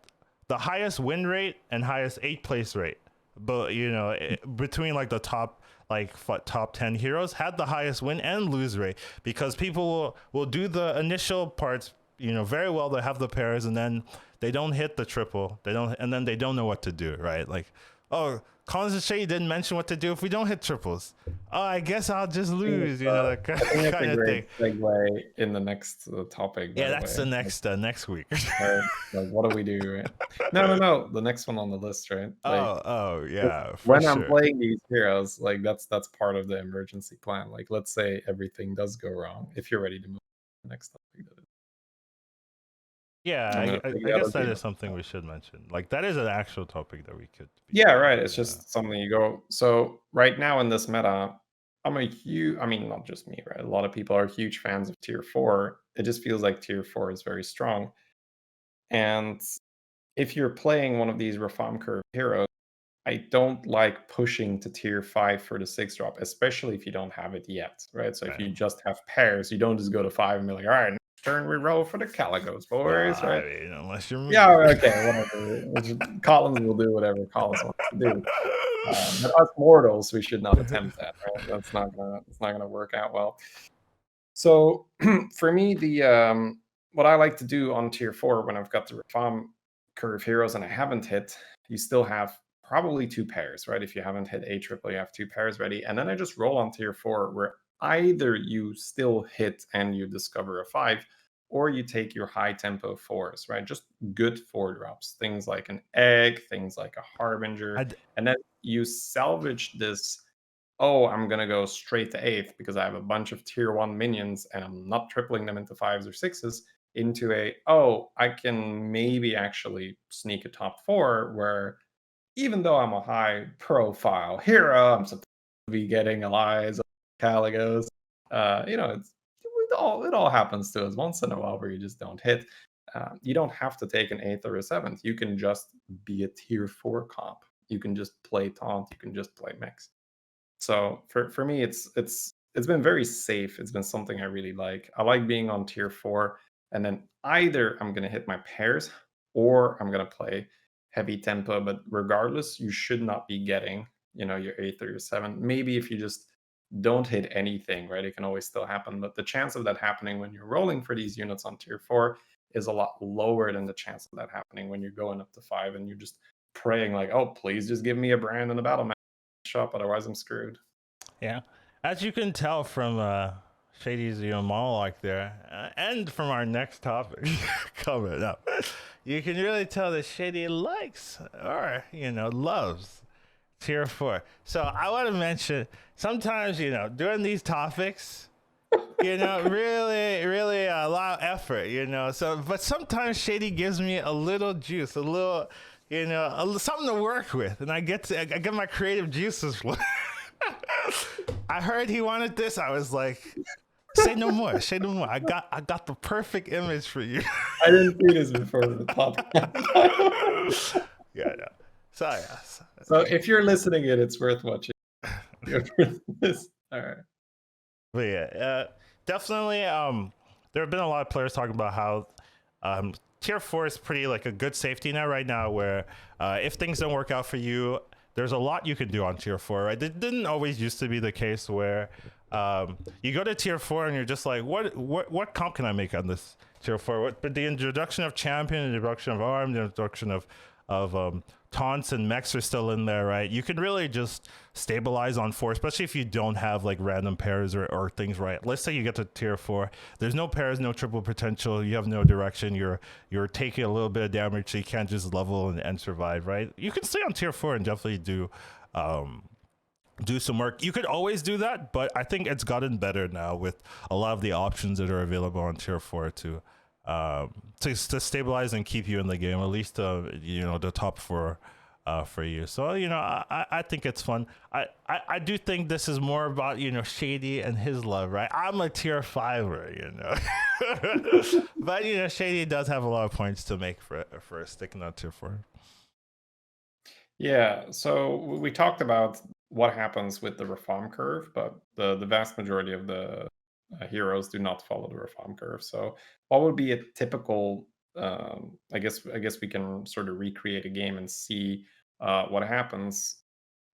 the highest win rate and highest 8th place rate, but between like the top 10 heroes had the highest win and lose rate, because people will do the initial parts very well. They have the pairs, and then they don't hit the triple, and then they don't know what to do, right? Like, oh, Collins and Shady didn't mention what to do if we don't hit triples. Oh, I guess I'll just lose, that I think that's kind a of thing. great segue in the next topic. Yeah, that's the next week. Right? Like, what do we do? Right? No. The next one on the list, right? Like, oh, yeah. For when sure. I'm playing these heroes, like that's part of the emergency plan. Like, let's say everything does go wrong. If you're ready to move to the next topic, yeah, I guess that is something we should mention. Like, that is an actual topic that we could. Yeah, right. It's just something you go. So right now in this meta, I'm a huge. I mean, not just me, right? A lot of people are huge fans of tier 4. It just feels like tier 4 is very strong. And if you're playing one of these Rafaam curve heroes, I don't like pushing to tier 5 for the 6 drop, especially if you don't have it yet, right? So if you just have pairs, you don't just go to 5 and be like, all right, next turn we roll for the Calicos, boys, right? I mean, unless you're yeah, okay, whatever. Collins will do whatever Collins wants to do. But us mortals, we should not attempt that, right? It's not gonna work out well. So for me, the what I like to do on tier 4 when I've got the Rafaam curve heroes and I haven't hit, you still have probably 2 pairs, right? If you haven't hit a triple, you have 2 pairs ready, and then I just roll on tier 4 where either you still hit and you discover a 5, or you take your high tempo 4s, right? Just good 4 drops, things like an egg, things like a harbinger, and then you salvage this. Oh, I'm gonna go straight to 8th because I have a bunch of tier 1 minions and I'm not tripling them into 5s or 6s, into I can maybe actually sneak a top 4 where, even though I'm a high profile hero, I'm supposed to be getting allies of Caligos. It all happens to us once in a while where you just don't hit. You don't have to take an 8th or a 7th. You can just be a tier 4 comp. You can just play taunt. You can just play mix. So for me, it's been very safe. It's been something I really like. I like being on tier 4, and then either I'm gonna hit my pairs or I'm gonna play heavy tempo. But regardless, you should not be getting your 8th or your 7th. Maybe if you just don't hit anything, right? It can always still happen, but the chance of that happening when you're rolling for these units on tier 4 is a lot lower than the chance of that happening when you're going up to 5 and you're just praying like, oh, please just give me a brand in the battle shop, otherwise I'm screwed. Yeah, as you can tell from Shady's monologue there, and from our next topic coming up, you can really tell that Shady likes or loves tier 4. So I want to mention, sometimes during these topics, really a lot of effort, but sometimes Shady gives me a little juice, a little something to work with, and I get my creative juices flowing. I heard he wanted this. I was like, say no more. I got the perfect image for you. I didn't see this before the podcast. Yeah. So if you're listening it's worth watching. All right. But yeah, definitely. There have been a lot of players talking about how tier 4 is pretty like a good safety net right now, where if things don't work out for you, there's a lot you can do on tier 4, right? It didn't always used to be the case where you go to tier 4 and you're just like, what comp can I make on this tier 4? But the introduction of champion, the introduction of arm, the introduction of taunts and mechs are still in there, right? You can really just stabilize on 4, especially if you don't have like random pairs or things, right? Let's say you get to tier 4, there's no pairs, no triple potential, you have no direction, you're taking a little bit of damage, so you can't just level and survive, right? You can stay on tier 4 and definitely do some work. You could always do that, but I think it's gotten better now with a lot of the options that are available on tier 4 to stabilize and keep you in the game, at least the top 4 for you. So I think it's fun. I do think this is more about Shady and his love, right? I'm a tier 5er, But Shady does have a lot of points to make for sticking out tier 4. Yeah, so we talked about what happens with the Rafaam curve, but the vast majority of the heroes do not follow the Rafaam curve. So what would be a typical? I guess we can sort of recreate a game and see what happens.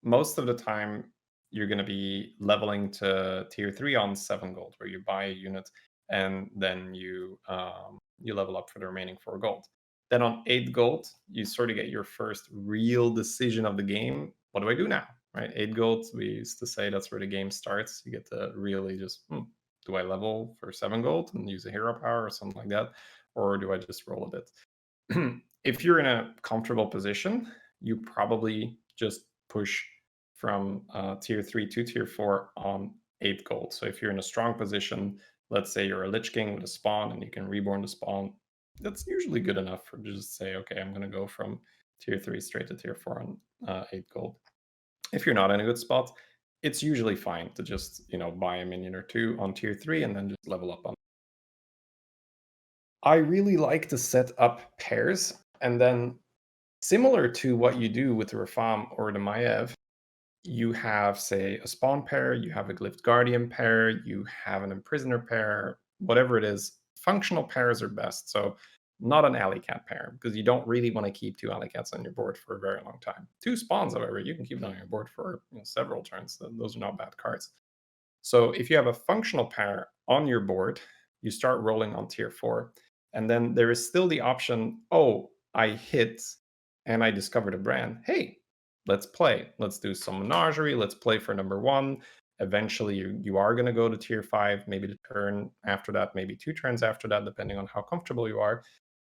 Most of the time, you're going to be leveling to tier 3 on 7 gold, where you buy a unit and then you level up for the remaining 4 gold. Then on 8 gold, you sort of get your first real decision of the game. What do I do now? Right? 8 gold, we used to say that's where the game starts. You get to really just, do I level for 7 gold and use a hero power or something like that? Or do I just roll a bit? If you're in a comfortable position, you probably just push from tier 3 to tier 4 on 8 gold. So if you're in a strong position, let's say you're a Lich King with a spawn and you can reborn the spawn, that's usually good enough for just say, okay, I'm going to go from tier 3 straight to tier 4 on 8 gold. If you're not in a good spot, it's usually fine to just, buy a minion or two on tier 3 and then just level up on. I really like to set up pairs, and then similar to what you do with the Rafaam or the Maiev, you have, say, a spawn pair, you have a Glyph Guardian pair, you have an Imprisoner pair, whatever it is. Functional pairs are best. So not an Alley Cat pair, because you don't really want to keep 2 Alley Cats on your board for a very long time. 2 spawns, however, you can keep them on your board for several turns. Those are not bad cards. So if you have a functional pair on your board, you start rolling on tier 4. And then there is still the option, oh, I hit and I discovered a brand. Hey, let's play. Let's do some menagerie. Let's play for number 1. Eventually, you are going to go to tier 5, maybe the turn after that, maybe 2 turns after that, depending on how comfortable you are.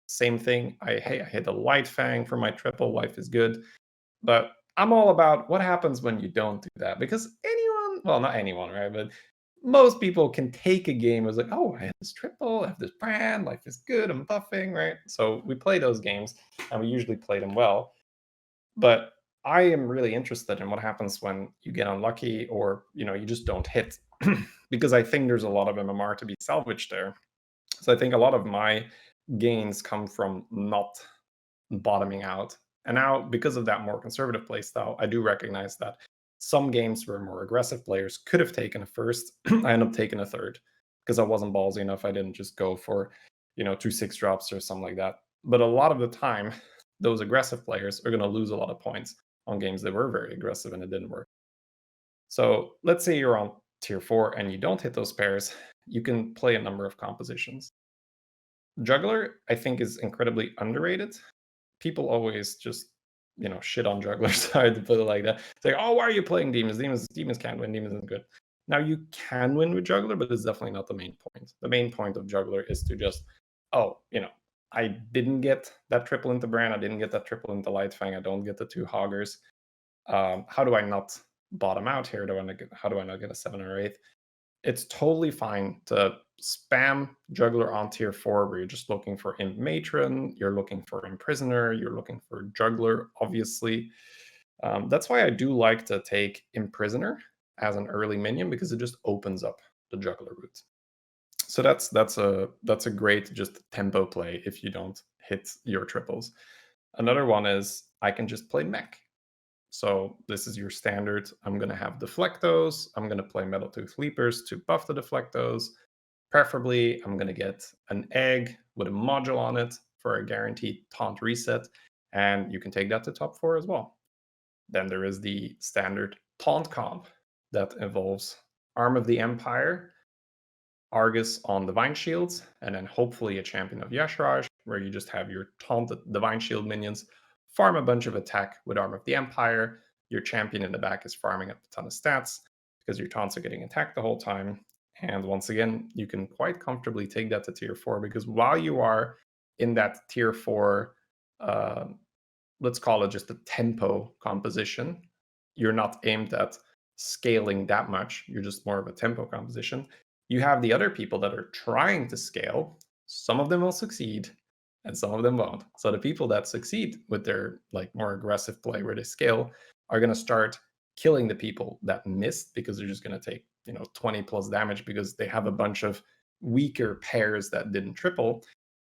Same thing. I hit a Light Fang for my triple. Life is good. But I'm all about what happens when you don't do that, because anyone, well, not anyone, right? But most people can take a game as like, oh, I have this triple, I have this brand, life is good, I'm buffing, right? So we play those games and we usually play them well. But I am really interested in what happens when you get unlucky or you just don't hit. Because I think there's a lot of MMR to be salvaged there. So I think a lot of my gains come from not bottoming out. And now, because of that more conservative play style, I do recognize that some games where more aggressive players could have taken a first, I end up taking a third because I wasn't ballsy enough. I didn't just go for, 2/6 drops or something like that. But a lot of the time, those aggressive players are going to lose a lot of points on games that were very aggressive and it didn't work. So let's say you're on tier 4 and you don't hit those pairs, you can play a number of compositions. Juggler, I think, is incredibly underrated. People always just shit on jugglers. Sorry to put it like that. It's like, oh, why are you playing demons? Demons can't win. Demons isn't good. Now you can win with juggler, but it's definitely not the main point. The main point of juggler is to just, I didn't get that triple into Bran. I didn't get that triple into Lightfang. I don't get the 2 hoggers. How do I not bottom out here? How do I not get a 7 or 8? It's totally fine to spam juggler on tier 4 where you're just looking for imp matron, you're looking for imprisoner, you're looking for juggler, obviously. That's why I do like to take imprisoner as an early minion, because it just opens up the juggler route. So that's a great just tempo play if you don't hit your triples. Another one is I can just play mech. So this is your standard. I'm going to have Deflectos. I'm going to play Metal Tooth Leapers to buff the Deflectos. Preferably, I'm going to get an egg with a module on it for a guaranteed taunt reset. And you can take that to top 4 as well. Then there is the standard taunt comp that involves Arm of the Empire, Argus on Divine Shields, and then hopefully a Champion of Yashraj, where you just have your taunted Divine Shield minions farm a bunch of attack with Arm of the Empire. Your champion in the back is farming up a ton of stats because your taunts are getting attacked the whole time. And once again, you can quite comfortably take that to tier 4, because while you are in that tier 4, let's call it just a tempo composition, you're not aimed at scaling that much. You're just more of a tempo composition. You have the other people that are trying to scale. Some of them will succeed and some of them won't. So the people that succeed with their more aggressive play where they scale are going to start killing the people that missed, because they're just going to take 20 plus damage because they have a bunch of weaker pairs that didn't triple,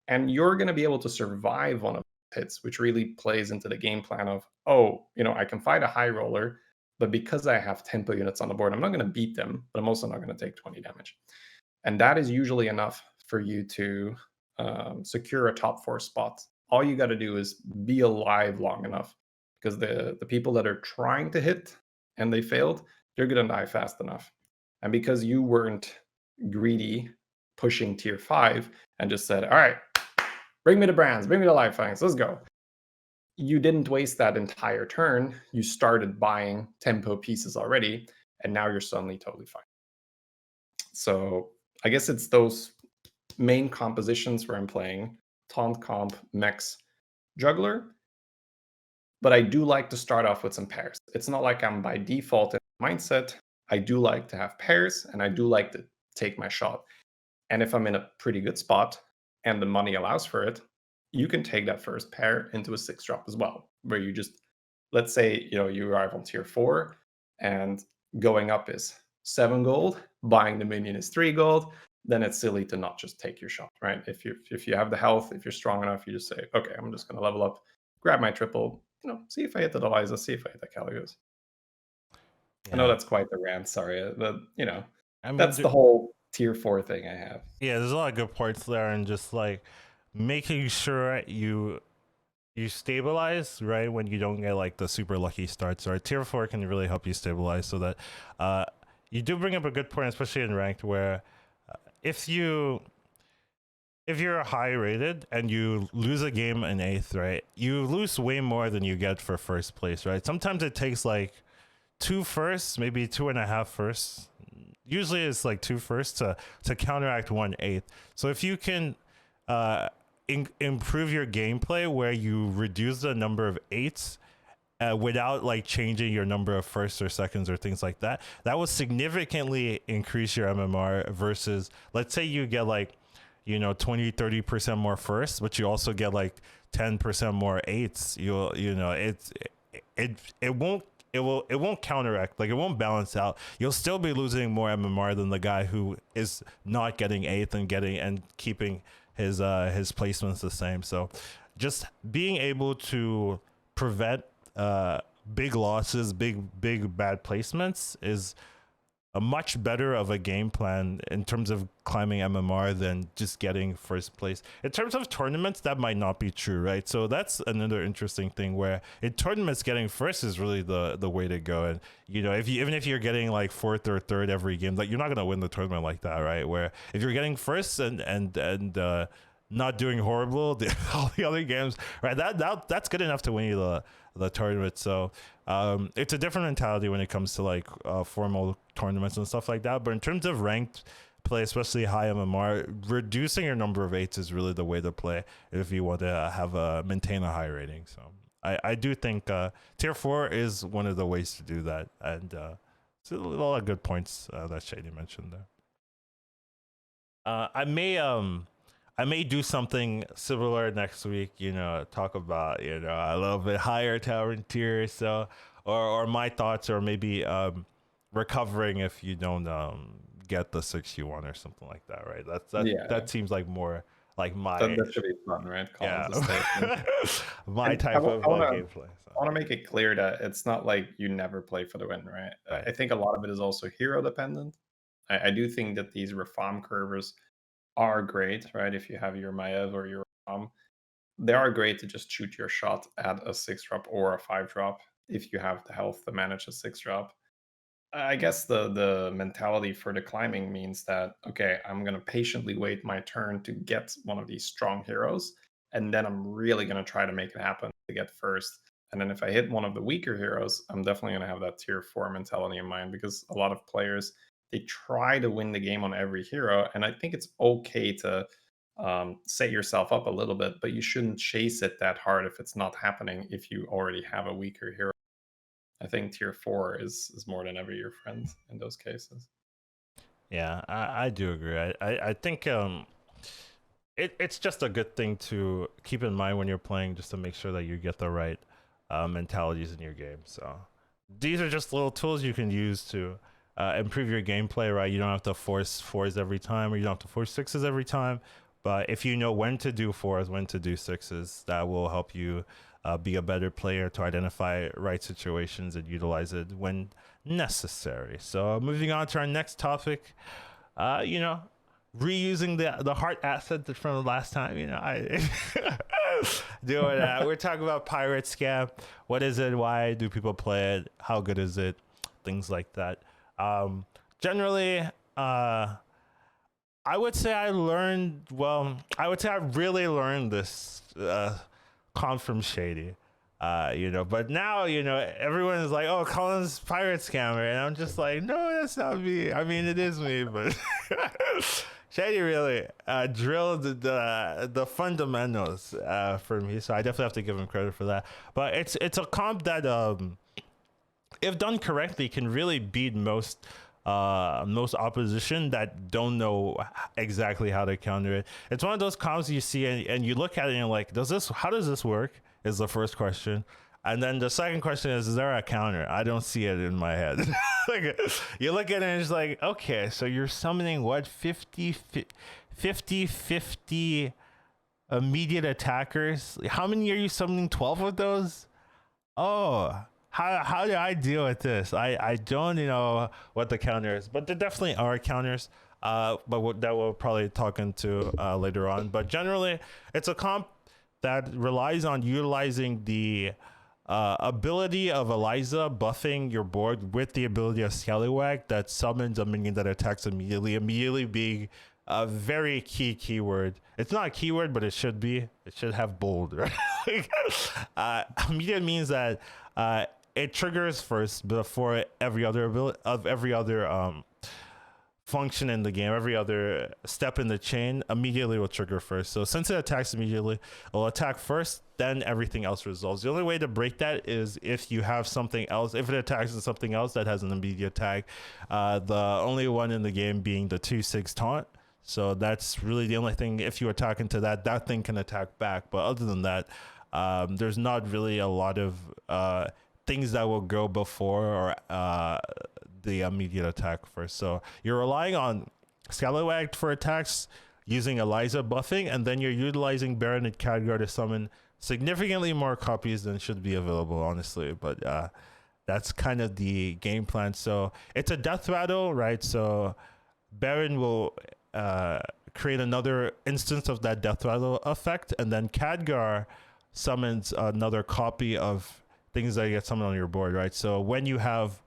and you're going to be able to survive one of those hits, which really plays into the game plan of, oh, I can fight a high roller, but because I have tempo units on the board, I'm not going to beat them, but I'm also not going to take 20 damage. And that is usually enough for you to secure a top 4 spot. All you got to do is be alive long enough, because the people that are trying to hit and they failed, they're going to die fast enough. And because you weren't greedy pushing tier 5 and just said, all right, bring me the brands, bring me the life fangs, let's go. You didn't waste that entire turn. You started buying tempo pieces already, and now you're suddenly totally fine. So I guess it's those main compositions where I'm playing Taunt Comp, Mex, Juggler. But I do like to start off with some pairs. It's not like I'm by default in mindset. I do like to have pairs, and I do like to take my shot. And if I'm in a pretty good spot and the money allows for it, you can take that first pair into a 6-drop as well, where you just, let's say, you arrive on tier 4 and going up is 7 gold, buying the minion is 3 gold, then it's silly to not just take your shot, right? If you have the health, if you're strong enough, you just say, okay, I'm just going to level up, grab my triple, see if I hit the Eliza, see if I hit the Caligos. I know that's quite the rant, sorry, but I mean, that's the whole tier 4 thing I have. Yeah, there's a lot of good parts there, and just like making sure you stabilize, right, when you don't get like the super lucky starts. Right, tier 4 can really help you stabilize, so that you do bring up a good point, especially in ranked, where if you're high rated and you lose a game in 8th, right, you lose way more than you get for first place, right? Sometimes it takes like 2 firsts, maybe 2.5 firsts. Usually it's like 2 firsts to counteract 1/8. So if you can improve your gameplay where you reduce the number of 8s without like changing your number of firsts or seconds or things like that, that will significantly increase your MMR versus, let's say you get like 20-30% more firsts, but you also get like 10% more 8s. It won't counteract, like it won't balance out. You'll still be losing more MMR than the guy who is not getting 8th and keeping his placements the same. So just being able to prevent big losses, big bad placements is a much better of a game plan in terms of climbing MMR than just getting first place. In terms of tournaments, that might not be true, right? So that's another interesting thing, where in tournaments, getting first is really the way to go. And even if you're getting like 4th or 3rd every game, like you're not gonna win the tournament like that, right? Where if you're getting first and not doing horrible all the other games, right? That's good enough to win you the tournament. So it's a different mentality when it comes to like formal tournaments and stuff like that. But in terms of ranked play, especially high MMR, reducing your number of 8s is really the way to play if you want to maintain a high rating. So I do think tier 4 is one of the ways to do that, and it's a lot of good points that Shady mentioned there. I may do something similar next week, talk about, a little bit higher tavern tier. So, or my thoughts, or maybe recovering if you don't get the 6 you want or something like that, right? That seems like more like my... That should be fun, right? My type of gameplay. So. I want to make it clear that it's not like you never play for the win, right? I think a lot of it is also hero dependent. I do think that these Rafaam curvers are great, right? If you have your Maiev or your Rafaam, they are great to just shoot your shot at a 6-drop or a 5-drop if you have the health to manage a 6-drop. I guess the mentality for the climbing means that, okay, I'm going to patiently wait my turn to get one of these strong heroes, and then I'm really going to try to make it happen to get first. And then if I hit one of the weaker heroes, I'm definitely going to have that tier 4 mentality in mind, because a lot of players, they try to win the game on every hero. And I think it's okay to set yourself up a little bit, but you shouldn't chase it that hard if it's not happening if you already have a weaker hero. I think tier 4 is more than ever your friend in those cases. Yeah, I do agree. I think it's just a good thing to keep in mind when you're playing, just to make sure that you get the right mentalities in your game. So these are just little tools you can use to improve your gameplay, right? You don't have to force fours every time, or you don't have to force sixes every time. But if you know when to do fours, when to do sixes, that will help you be a better player to identify right situations and utilize it when necessary. So moving on to our next topic, you know, reusing the heart asset from the last time. You know, I doing we're talking about pirate scam. What is it? Why do people play it? How good is it? Things like that. Generally, I would say I learned, well, I would say I really learned this con from Shady. You know, but now, you know, everyone is like, oh, Collins pirate scammer. And I'm just like, no, that's not me. I mean, it is me, but Shady really drilled the fundamentals for me. So I definitely have to give him credit for that. But it's a comp that if done correctly, can really beat most opposition that don't know exactly how to counter it. It's one of those comps you see and you look at it and you're like, how does this work? Is the first question. And then the second question is there a counter? I don't see it in my head. Like, you look at it and it's like, okay, so you're summoning what, 50 immediate attackers? How many are you summoning? 12 of those? Oh, how do I deal with this? I don't know what the counter is, but there definitely are counters. That we'll probably talk into later on. But generally, it's a comp that relies on utilizing the ability of Eliza buffing your board with the ability of Scallywag that summons a minion that attacks immediately. Immediately being a very key keyword. It's not a keyword, but it should be. It should have bold, right? Immediate means that it triggers first before every other function in the game, every other step in the chain immediately will trigger first. So since it attacks immediately, it'll attack first, then everything else resolves. The only way to break that is if you have something else, if it attacks on something else that has an immediate tag. The only one in the game being the 2/6 taunt. So that's really the only thing. If you attack into that thing can attack back. But other than that, there's not really a lot of things that will go before or the immediate attack first. So you're relying on Scallywag for attacks using Eliza buffing, and then you're utilizing Baron and Khadgar to summon significantly more copies than should be available, honestly. But that's kind of the game plan. So it's a death rattle, right? So Baron will create another instance of that death rattle effect, and then Khadgar summons another copy of things that get summoned on your board, right? So when you have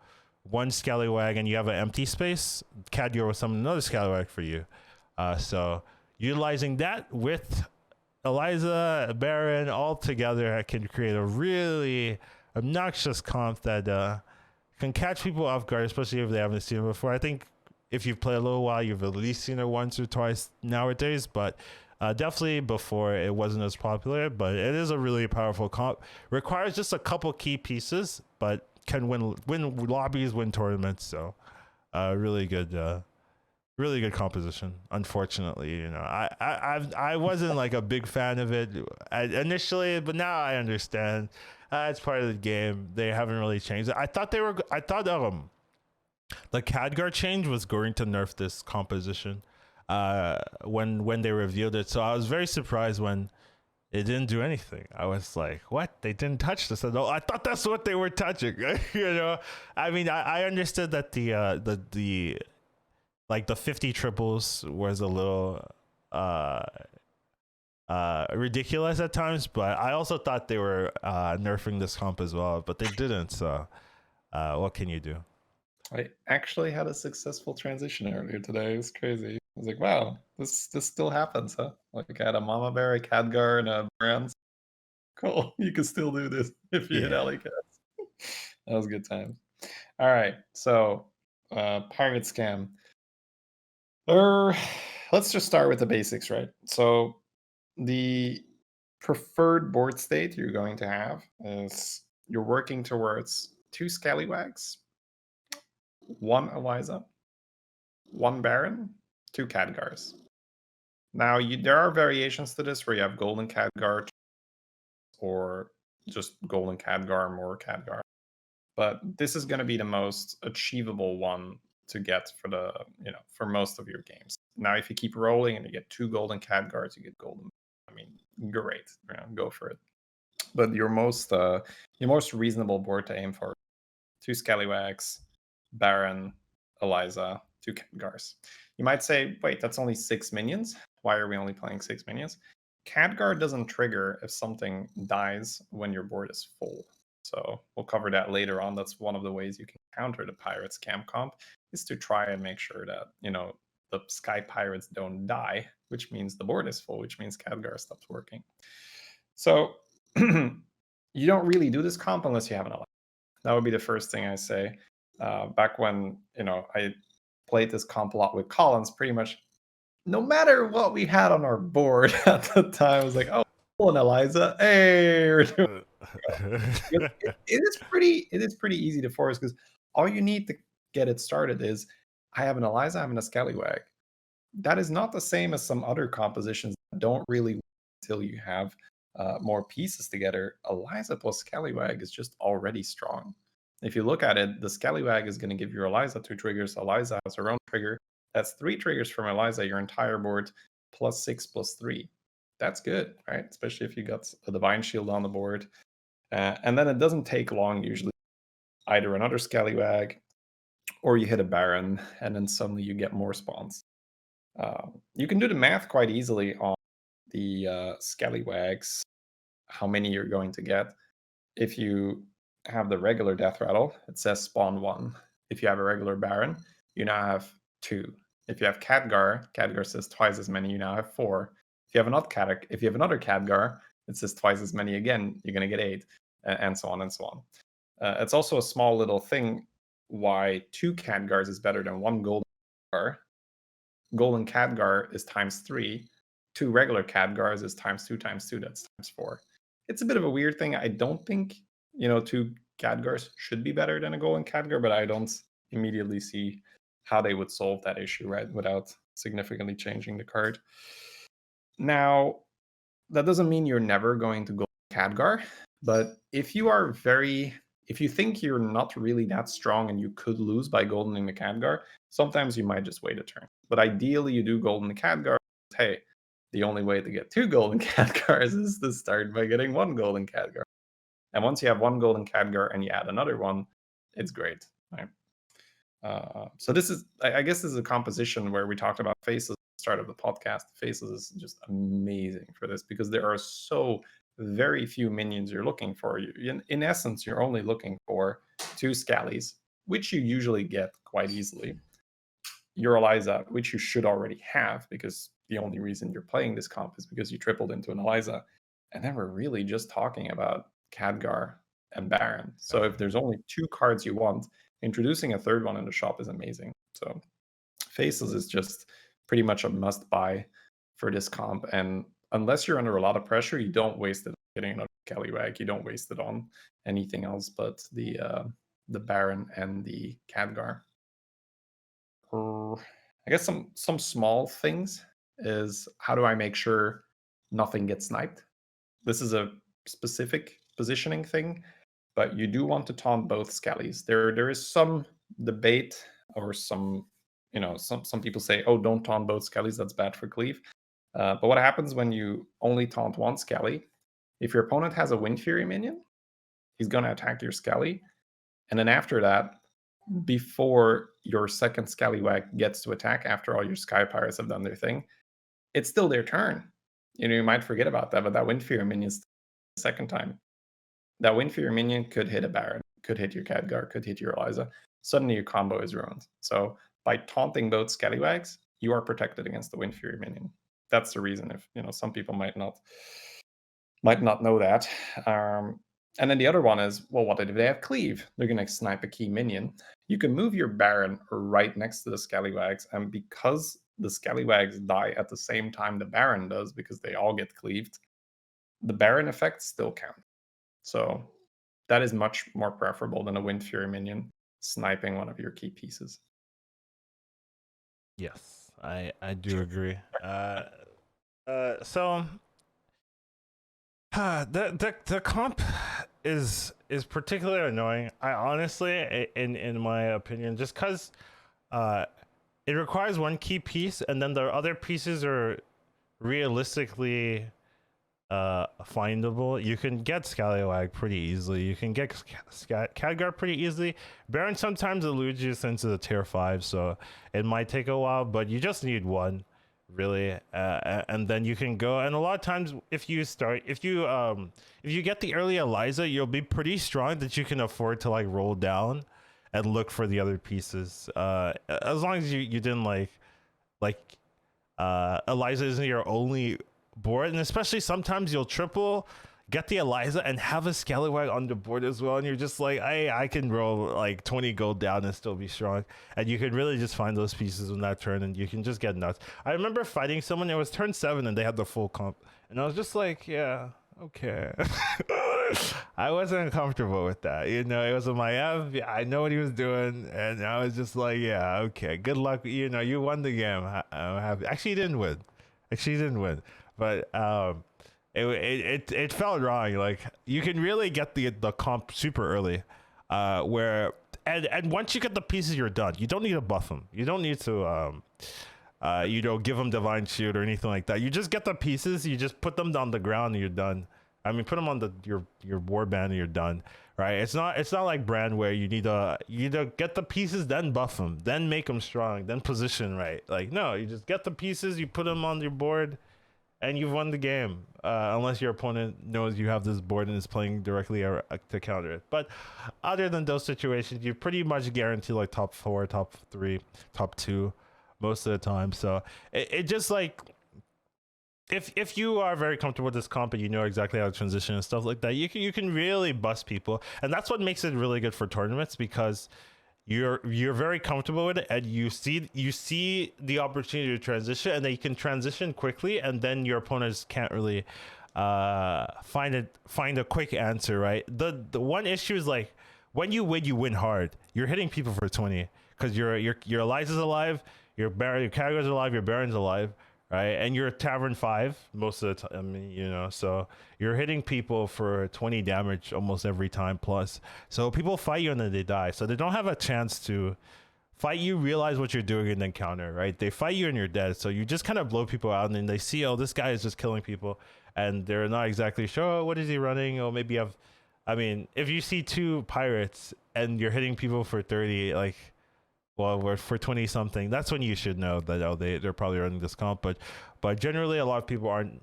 one Scallywag and you have an empty space, Khadgar will summon another Scallywag for you. So utilizing that with Eliza, Baron, all together can create a really obnoxious comp that can catch people off guard, especially if they haven't seen it before. I think if you've played a little while, you've at least seen it once or twice nowadays, but definitely before it wasn't as popular. But it is a really powerful comp. Requires just a couple key pieces, but can win lobbies, win tournaments. So really good composition. Unfortunately, you know, I wasn't like a big fan of it initially, but now I understand. It's part of the game. They haven't really changed it. I thought the Khadgar change was going to nerf this composition when they revealed it. So I was very surprised when it didn't do anything. I was like, what? They didn't touch this at all. I thought that's what they were touching. You know, I mean, I understood that the like the 50 triples was a little ridiculous at times, but I also thought they were nerfing this comp as well, but they didn't. So what can you do? I actually had a successful transition earlier today. It was crazy. I was like, wow, this still happens, huh? Like I had a Mama Bear, a Khadgar, and a Brand. Cool. You can still do this if you hit alley cats. That was a good time. All right. So pirate scam. Let's just start with the basics, right? So the preferred board state you're going to have is you're working towards 2 Scallywags, 1 Eliza, 1 Baron, 2 Khadgars. Now, there are variations to this where you have Golden Khadgar or just Golden Khadgar, more Khadgar. But this is going to be the most achievable one to get for the for most of your games. Now, if you keep rolling and you get 2 golden Khadgars, you get golden. I mean, great, go for it. But your most reasonable board to aim for: 2 Scallywags, Baron, Eliza, 2 Khadgars. You might say, wait, that's only 6 minions. Why are we only playing 6 minions? Khadgar doesn't trigger if something dies when your board is full. So we'll cover that later on. That's one of the ways you can counter the Pirates camp comp, is to try and make sure that, the Sky Pirates don't die, which means the board is full, which means Khadgar stops working. So you don't really do this comp unless you have an Eliza. That would be the first thing I say. Back when, I played this comp a lot with Collins, pretty much no matter what we had on our board at the time, I was like, oh, and Eliza, hey, we're doing it is pretty easy to force, because all you need to get it started is, I have an Eliza, I'm in a Scallywag. That is not the same as some other compositions that don't really work until you have more pieces together. Eliza plus Scallywag is just already strong. If you look at it, the Scallywag is going to give your Eliza 2 triggers. Eliza has her own trigger. That's 3 triggers from Eliza, your entire board, plus 6 plus 3. That's good, right? Especially if you got a Divine Shield on the board. And then it doesn't take long, usually, either another Scallywag or you hit a Baron, and then suddenly you get more spawns. You can do the math quite easily on the Scallywags, how many you're going to get. If you have the regular Death Rattle, it says spawn 1. If you have a regular Baron, you now have 2. If you have Khadgar, Khadgar says twice as many, you now have 4. If you have another Khadgar, it says twice as many again, you're going to get 8, and so on and so on. It's also a small little thing why 2 Khadgars is better than 1 golden Khadgar. Golden Khadgar is times 3. 2 regular Khadgars is times 2 times 2. That's times 4. It's a bit of a weird thing. I don't think 2 Khadgars should be better than a golden Khadgar, but I don't immediately see how they would solve that issue, right, without significantly changing the card. Now, that doesn't mean you're never going to go Khadgar, but if you think you're not really that strong and you could lose by goldening the Khadgar, sometimes you might just wait a turn. But ideally, you do golden the Khadgar. Hey, the only way to get 2 golden Khadgars is to start by getting 1 golden Khadgar. And once you have 1 golden Khadgar and you add another one, it's great, right? So this is, I guess, this is a composition where we talked about Faces at the start of the podcast. Faces is just amazing for this, because there are so very few minions you're looking for. In essence, you're only looking for 2 Scallies, which you usually get quite easily. Your Eliza, which you should already have, because the only reason you're playing this comp is because you tripled into an Eliza. And then we're really just talking about Khadgar and Baron. So if there's only 2 cards you want, introducing a third one in the shop is amazing. So Faces is just pretty much a must-buy for this comp. And unless you're under a lot of pressure, you don't waste it on getting another Scallywag. You don't waste it on anything else but the Baron and the Khadgar. I guess some small things is, how do I make sure nothing gets sniped? This is a specific positioning thing, but you do want to taunt both Scallies. There is some debate, or some people say, oh, don't taunt both Scallies, that's bad for cleave. But what happens when you only taunt one Scally? If your opponent has a Wind Fury minion, he's going to attack your Scally. And then after that, before your second Scallywag gets to attack, after all your Sky Pirates have done their thing, it's still their turn. You might forget about that, but that Wind Fury minion's the second time. That Wind Fury minion could hit a Baron, could hit your Khadgar, could hit your Eliza. Suddenly your combo is ruined. So by taunting both Scallywags, you are protected against the Wind Fury minion. That's the reason. If some people might not know that. And then the other one is, well, what if they have cleave? They're going to snipe a key minion. You can move your Baron right next to the Scallywags, and because the Scallywags die at the same time the Baron does, because they all get cleaved, the Baron effects still count. So that is much more preferable than a Wind Fury minion sniping one of your key pieces. Yes, I do agree. So the comp is particularly annoying. I honestly, in my opinion, just because uh, it requires one key piece, and then the other pieces are realistically findable. You can get Scallywag pretty easily. You can get Khadgar pretty easily. Baron sometimes eludes you since it's a tier 5, so it might take a while, but you just need one, really. And then you can go, and a lot of times if you get the early Eliza, you'll be pretty strong that you can afford to like roll down and look for the other pieces. As long as you didn't like Eliza isn't your only board, and especially sometimes you'll triple, get the Eliza, and have a Scallywag on the board as well, and you're just like, I can roll like 20 gold down and still be strong, and you can really just find those pieces in that turn, and you can just get nuts. I remember fighting someone, it was turn 7, and they had the full comp, and I was just like, yeah, okay. I wasn't comfortable with that, you know. It was my F. I know what he was doing, and I was just like, yeah, okay, good luck. You know, you won the game. I'm happy. Actually, he didn't win. But it felt wrong. Like, you can really get the comp super early, where and once you get the pieces, you're done. You don't need to buff them. You don't need to you know, give them divine shield or anything like that. You just get the pieces. You just put them on the ground, and you're done. I mean, put them on your warband, and you're done. Right? It's not like Brand where you need to get the pieces, then buff them, then make them strong, then position right. Like, no, you just get the pieces, you put them on your board, and you've won the game, unless your opponent knows you have this board and is playing directly to counter it. But other than those situations, you pretty much guarantee like top 4, top 3, top 2 most of the time. So it just like, if you are very comfortable with this comp and you know exactly how to transition and stuff like that, you can really bust people, and that's what makes it really good for tournaments, because you're very comfortable with it, and you see the opportunity to transition, and then you can transition quickly, and then your opponents can't really find a quick answer, right? The one issue is like, when you win hard. You're hitting people for 20 because your Eliza's alive, your Khadgar's alive, your Baron's alive, right? And you're Tavern 5 most of the time, I mean, you know, so you're hitting people for 20 damage almost every time plus. So people fight you and then they die. So they don't have a chance to fight you, realize what you're doing, and then counter, right? They fight you and you're dead. So you just kind of blow people out, and then they see, oh, this guy is just killing people, and they're not exactly sure, oh, what is he running? Oh, maybe I mean, if you see 2 pirates and you're hitting people for 30, like, well, we're for 20 something, that's when you should know that, oh, they're probably running this comp. But generally a lot of people aren't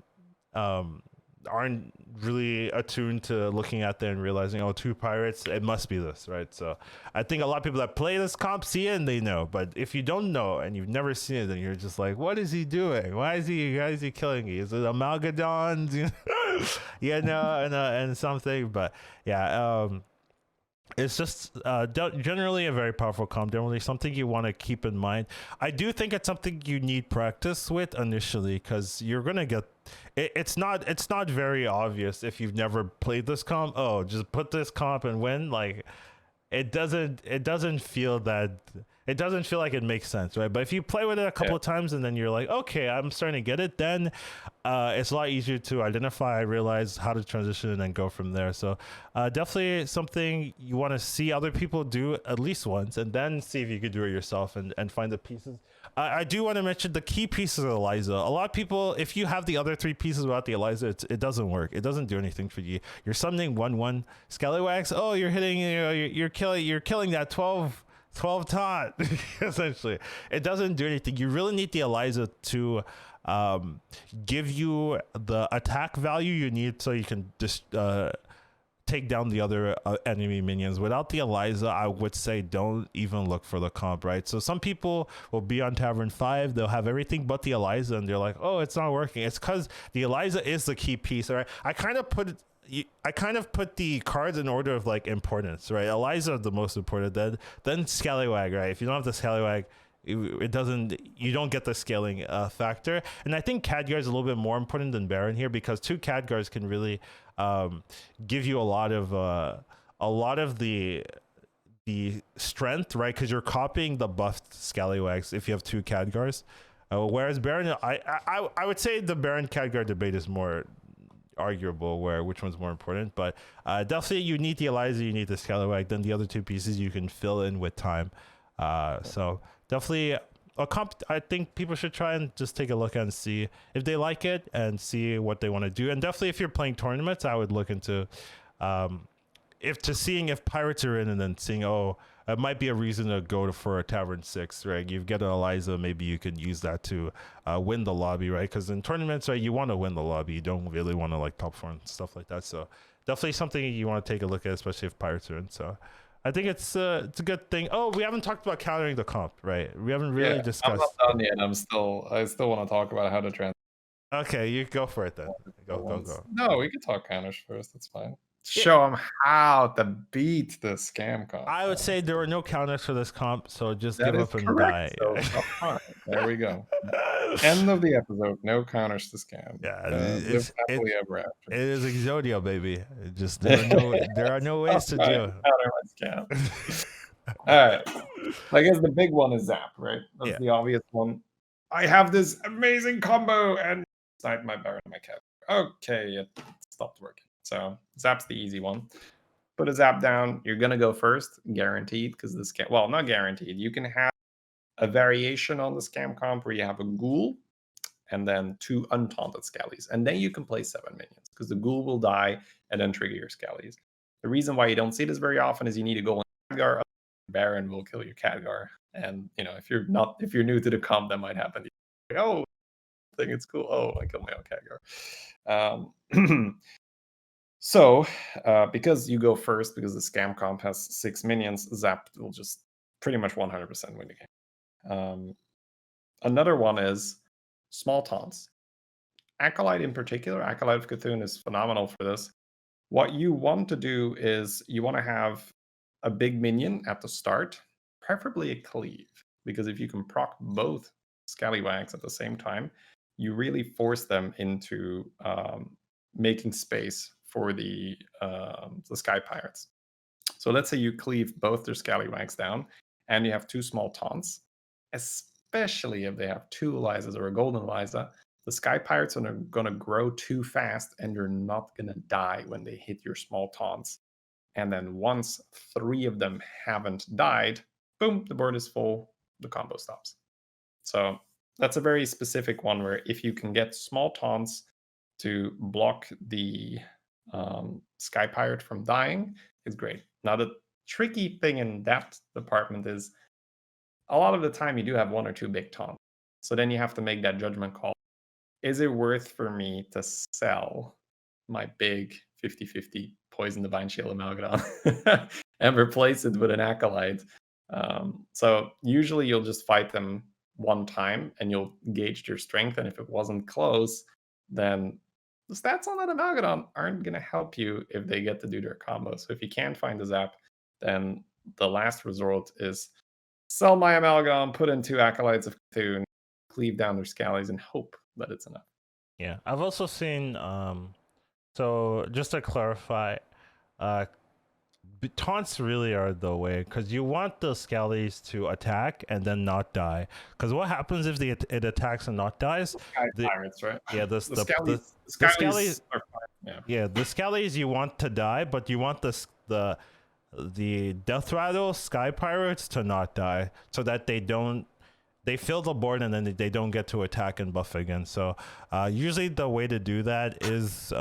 really attuned to looking at that and realizing, oh, 2 pirates, it must be this, right? So I think a lot of people that play this comp see it and they know. But if you don't know and you've never seen it, then you're just like, what is he doing? Why is he killing me? Is it Amalgadons? You know, and something. But yeah, it's just generally a very powerful comp, generally something you want to keep in mind. I do think it's something you need practice with initially, because you're gonna get it's not very obvious if you've never played this comp. Oh, just put this comp and win. Like, it doesn't feel like it makes sense, right? But if you play with it a couple of times and then you're like, okay, I'm starting to get it, then it's a lot easier to identify, realize how to transition, and then go from there. So definitely something you want to see other people do at least once, and then see if you could do it yourself and find the pieces. I do want to mention the key pieces of Eliza. A lot of people, if you have the other 3 pieces without the Eliza, it doesn't work. It doesn't do anything for you. You're summoning 1/1 Scallywags. Oh, you're hitting, you're killing that 12 taunt. Essentially, it doesn't do anything. You really need the Eliza to give you the attack value you need, so you can just take down the other enemy minions. Without the Eliza, I would say don't even look for the comp, right? So some people will be on Tavern 5, they'll have everything but the Eliza, and they're like, oh, it's not working. It's because the Eliza is the key piece, right? I kind of put the cards in order of like importance, right? Eliza is the most important, then Scallywag, right? If you don't have the Scallywag, you don't get the scaling factor. And I think Khadgar is a little bit more important than Baron here, because 2 Khadgars can really give you a lot of the strength, right? Because you're copying the buffed Scallywags if you have 2 Khadgars. Whereas Baron, I would say the Baron Khadgar debate is more arguable, where which one's more important. But definitely you need the Eliza, you need the Scallywag, then the other 2 pieces you can fill in with time. So definitely a comp. I think people should try and just take a look and see if they like it and see what they want to do. And definitely, if you're playing tournaments, I would look into um, if to seeing if pirates are in, and then seeing, oh, it might be a reason to go for a tavern 6, right? You get an Eliza, maybe you could use that to win the lobby, right? Because in tournaments, right, you want to win the lobby, you don't really want to like top 4 and stuff like that. So definitely something you want to take a look at, especially if pirates are in. So I think it's a good thing. Oh, we haven't talked about countering the comp, right? We haven't really I'm not discussed. done yet. I still want to talk about how to transfer. Okay, you go for it then. Go. No, we can talk counters first. That's fine. Yeah. Show them how to beat the scam comp. I would say there were no counters for this comp, so just That give is up and correct. die. So, fine. There we go. End of the episode. No counters to scam. Yeah, Live happily ever after. it is Exodia, baby. It just there are no ways to do. Counter my scam. All right. I guess the big one is Zap, right? That's the obvious one. I have this amazing combo and snipe my Baron and my cat. Okay, it stopped working. So Zap's the easy one. Put a Zap down. You're gonna go first, guaranteed, because this scam. Well, not guaranteed. You can have a variation on the scam comp where you have a ghoul and then 2 untaunted scallies, and then you can play 7 minions because the ghoul will die and then trigger your scallies. The reason why you don't see this very often is you need to go on Khadgar. Baron will kill your Khadgar, and if you're new to the comp, that might happen. Like, oh, I think it's cool. Oh, I killed my own Khadgar. So, because you go first, because the scam comp has 6 minions, Zap will just pretty much 100% win the game. Another one is small taunts. Acolyte in particular, Acolyte of Cthulhu is phenomenal for this. What you want to do is you want to have a big minion at the start, preferably a cleave, because if you can proc both scallywags at the same time, you really force them into making space for the Sky Pirates. So let's say you cleave both their scallywags down, and you have 2 small taunts, especially if they have 2 Elizas or a golden Eliza. The Sky Pirates are going to grow too fast, and they're not going to die when they hit your small taunts. And then once 3 of them haven't died, boom, the board is full, the combo stops. So that's a very specific one where if you can get small taunts to block the Sky Pirate from dying, it's great. Now, the tricky thing in that department is a lot of the time you do have 1 or 2 big taunts. So then you have to make that judgment call. Is it worth for me to sell my big 50-50 Poison Divine Shield Amalgadon and replace it with an Acolyte? So usually you'll just fight them one time and you'll gauge your strength. And if it wasn't close, then the stats on that Amalgadon aren't going to help you if they get to do their combo. So if you can't find the Zap, then the last resort is sell my Amalgadon, put in 2 Acolytes of Cthulhu, cleave down their scallies, and hope that it's enough. Yeah, I've also seen so just to clarify, taunts really are the way, because you want the scallies to attack and then not die. Because what happens if it attacks and not dies? Pirates, right? Yeah, the scallies are fine. Yeah, the scallies you want to die, but you want the Death Rattle Sky Pirates to not die, so that they fill the board and then they don't get to attack and buff again. So usually the way to do that is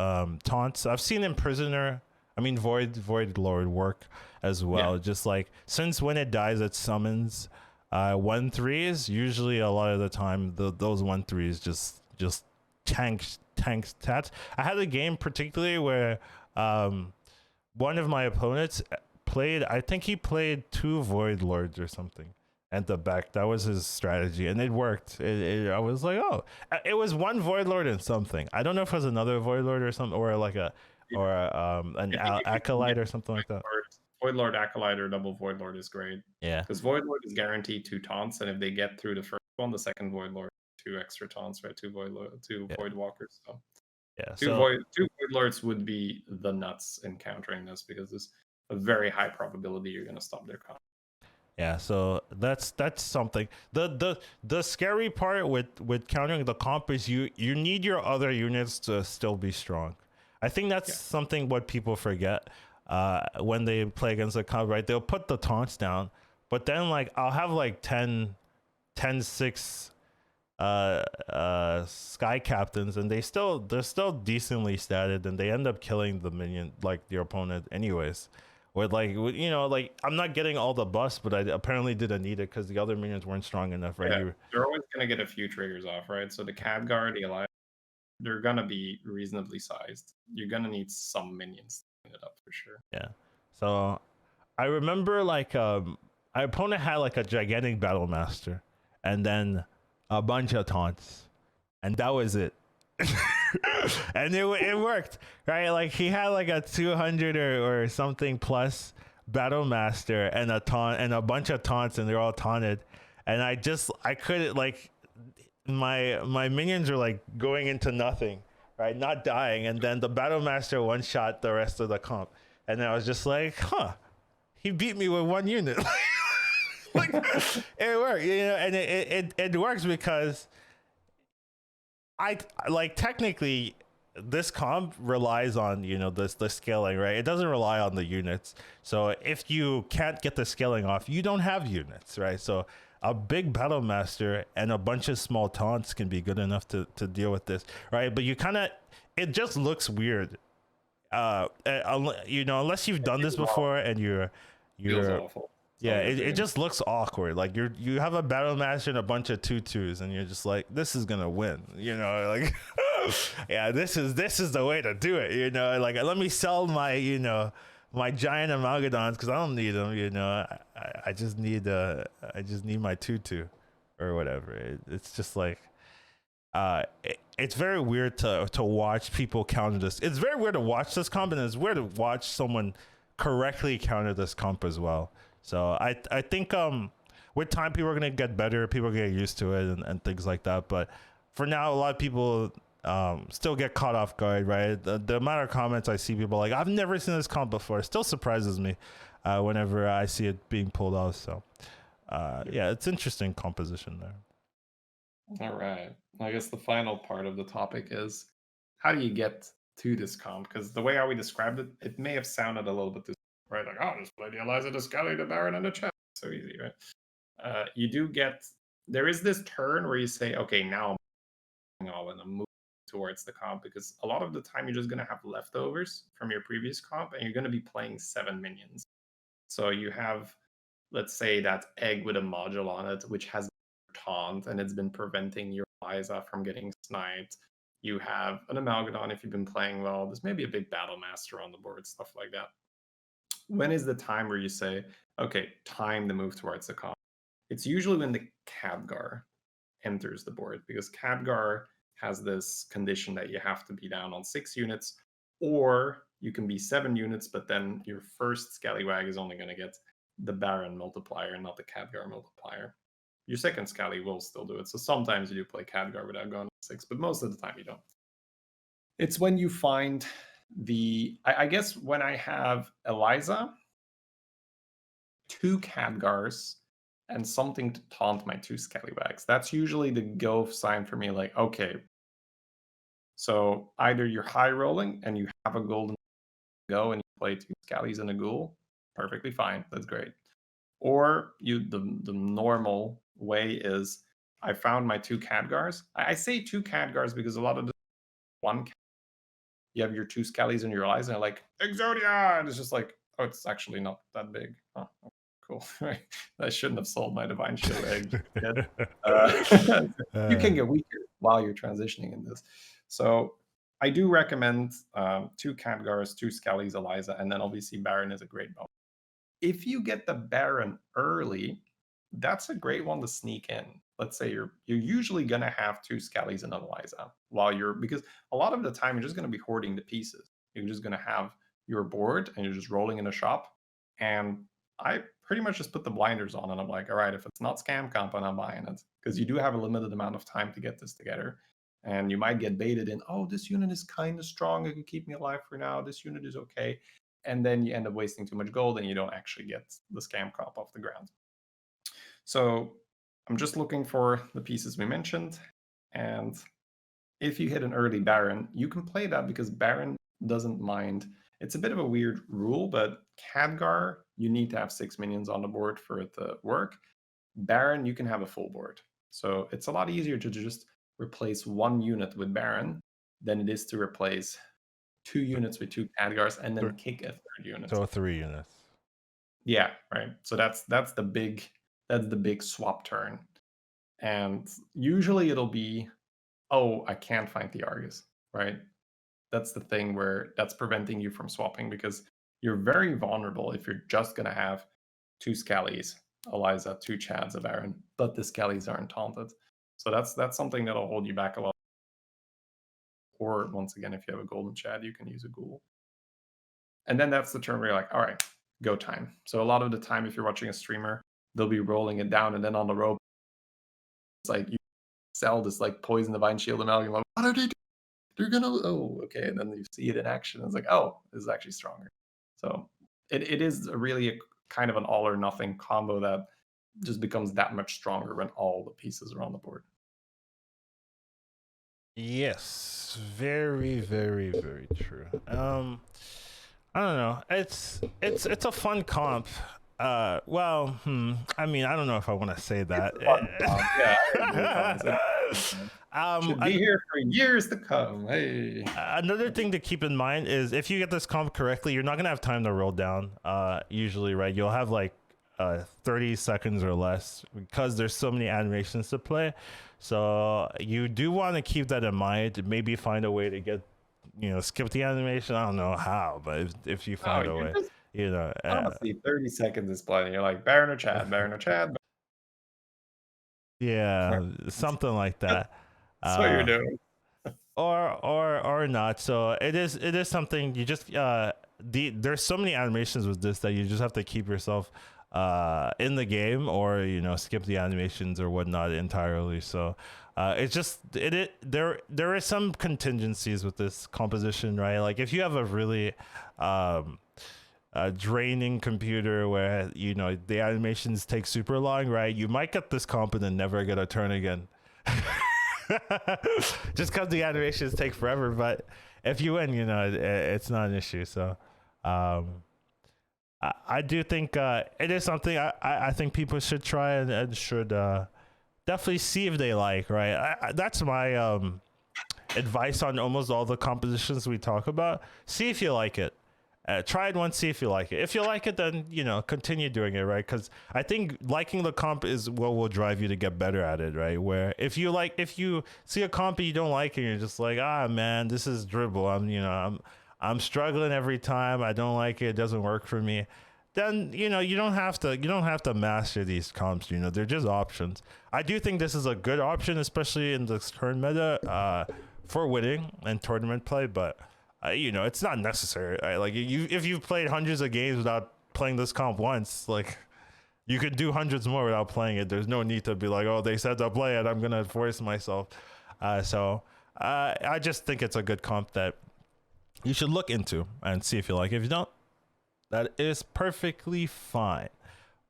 taunts. I've seen Void Lord work as well. Yeah. Just like, since when it dies, it summons 1/3s. Usually a lot of the time, those 1/3s just tanks stats. I had a game particularly where one of my opponents I think he played 2 Void Lords or something at the back. That was his strategy, and it worked. I was like, oh, it was 1 Void Lord and something. I don't know if it was another Void Lord or something, or like an Acolyte or something like that. Void Lord, Acolyte, or double Void Lord is great. Yeah, because Void Lord is guaranteed 2 taunts, and if they get through the first one, the second Void Lord 2 extra taunts, right? 2 Void Walkers. So yeah, 2 Void Lords would be the nuts in countering this, because there's a very high probability you're going to stop their comp. Yeah, so that's something. The scary part with countering the comp is you need your other units to still be strong. I think that's something what people forget when they play against the comp, right? They'll put the taunts down, but then like I'll have like 10 10-6 sky captains, and they're still decently statted, and they end up killing the minion, like your opponent anyways. With like I'm not getting all the buffs, but I apparently didn't need it because the other minions weren't strong enough, right? Yeah, you're always gonna get a few triggers off, right? So the Khadgar, the Alliance, they're gonna be reasonably sized. You're gonna need some minions to clean it up for sure. Yeah. So I remember like my opponent had like a gigantic battle master, and then a bunch of taunts, and that was it. And it worked, right? Like he had like a 200 or something plus battle master and a taunt and a bunch of taunts, and they're all taunted, and I couldn't, like, my minions are like going into nothing, right? Not dying, and then the battle master one shot the rest of the comp, and then I was just like, huh, he beat me with one unit. Like, it worked, and it works because I like, technically this comp relies on the scaling, right? It doesn't rely on the units. So if you can't get the scaling off, you don't have units, right? So a big battle master and a bunch of small taunts can be good enough to deal with this, right? But it just looks weird, unless you've done this before and you're Feels awful. yeah, it just looks awkward. Like you have a battle master and a bunch of 2/2s, and you're just like, this is gonna win, like yeah, this is the way to do it, like, let me sell my my giant amalgadons because I don't need them, I just need my 2/2 or whatever. It's just like it's very weird to watch people counter this. It's very weird to watch this comp, and it's weird to watch someone correctly counter this comp as well. So I think with time people are gonna get better, people get used to it and things like that. But for now, a lot of people still get caught off guard, right? The amount of comments I see, people like, I've never seen this comp before, still surprises me whenever I see it being pulled off. So yeah, it's interesting composition there. All right. I guess the final part of the topic is, how do you get to this comp? Because the way how we described it, it may have sounded a little bit right, like, oh, just play the Eliza, the Skelly, the Baron, and the Chest. So easy, right? You do get, there is this turn where you say, okay, now I'm going to move towards the comp, because a lot of the time you're just going to have leftovers from your previous comp, and you're going to be playing 7 minions. So you have, let's say, that egg with a module on it, which has taunt, and it's been preventing your Eliza from getting sniped. You have an Amalgadon if you've been playing well. There's maybe a big Battle Master on the board, stuff like that. When is the time where you say, okay, time to move towards the comp? It's usually when the Khadgar enters the board, because Khadgar has this condition that you have to be down on 6 units, or you can be 7 units, but then your first Scallywag is only going to get the Baron multiplier, not the Khadgar multiplier. Your second Scally will still do it. So sometimes you do play Khadgar without going on 6, but most of the time you don't. It's when you find I guess when I have Eliza, 2 Khadgars, and something to taunt my 2 Scallywags, that's usually the go sign for me. Like, okay, so either you're high rolling and you have a golden go and you play 2 Scallies and a Ghoul, perfectly fine, that's great. Or the normal way is, I found my 2 Khadgars. I say 2 Khadgars because a lot of the one, you have your 2 Scallies and your eyes, and like, Exodia! And it's just like, oh, it's actually not that big. Oh, cool. I shouldn't have sold my Divine Shield egg yet. You can get weaker while you're transitioning in this. So I do recommend 2 Khadgars, 2 Scallies, Eliza, and then obviously Baron is a great bonus. If you get the Baron early, that's a great one to sneak in. Let's say you're usually going to have 2 Scallies and an Eliza because a lot of the time you're just going to be hoarding the pieces. You're just going to have your board and you're just rolling in a shop. And I pretty much just put the blinders on and I'm like, all right, if it's not scam comp, I'm not buying it, because you do have a limited amount of time to get this together. And you might get baited in, oh, this unit is kind of strong, it can keep me alive for now, this unit is okay. And then you end up wasting too much gold and you don't actually get the scam comp off the ground. So I'm just looking for the pieces we mentioned. And if you hit an early Baron, you can play that because Baron doesn't mind. It's a bit of a weird rule, but Khadgar, you need to have 6 minions on the board for it to work. Baron, you can have a full board. So it's a lot easier to just replace one unit with Baron than it is to replace 2 units with 2 Khadgars and then kick a 3rd unit. So 3 units. Yeah, right. So that's the big swap turn. And usually it'll be, oh, I can't find the Argus, right? That's the thing where that's preventing you from swapping, because you're very vulnerable if you're just going to have 2 Scallies, Eliza, 2 Chads, a Baron, but the Scallies aren't taunted. So that's something that'll hold you back a lot. Or once again, if you have a golden Chad, you can use a Ghoul. And then that's the turn where you're like, all right, go time. So a lot of the time, if you're watching a streamer, they'll be rolling it down, and then on the rope, it's like you sell this like poison divine shield and Amalgam. Like, what are they doing? They're gonna, oh, okay. And then you see it in action. And it's like, oh, this is actually stronger. So it is really a kind of an all or nothing combo that just becomes that much stronger when all the pieces are on the board. Yes, very, very, very true. I don't know. It's a fun comp. Well, I mean, I don't know if I want to say that. Should be here for years to come. Hey. Another thing to keep in mind is if you get this comp correctly, you're not gonna have time to roll down. Usually, right? You'll have like 30 seconds or less because there's so many animations to play. So you do want to keep that in mind. Maybe find a way to get, skip the animation. I don't know how, but if you find a way, honestly, 30 seconds is plenty. You're like Baron or Chad, Baron or Chad. Yeah, something like that. That's what you're doing. or not. So it is something you just there's so many animations with this that you just have to keep yourself in the game, or skip the animations or whatnot entirely. So it's just there is some contingencies with this composition, right? Like if you have a really draining computer where the animations take super long, right? You might get this comp and then never get a turn again. Just because the animations take forever. But if you win, it's not an issue. So I do think it is something I think people should try and should definitely see if they like, right? That's my advice on almost all the compositions we talk about. See if you like it. Try it once, see if you like it. If you like it, then continue doing it, right? Because I think liking the comp is what will drive you to get better at it, right? Where if you see a comp and you don't like it, you're just like, man, this is dribble. I'm struggling every time. I don't like it. It doesn't work for me. Then you don't have to master these comps. They're just options. I do think this is a good option, especially in the current meta, for winning and tournament play, but. It's not necessary. Right? Like if you've played hundreds of games without playing this comp once, like you could do hundreds more without playing it. There's no need to be like, oh, they said to play it, I'm gonna force myself. So I just think it's a good comp that you should look into and see if you like it. If you don't, that is perfectly fine.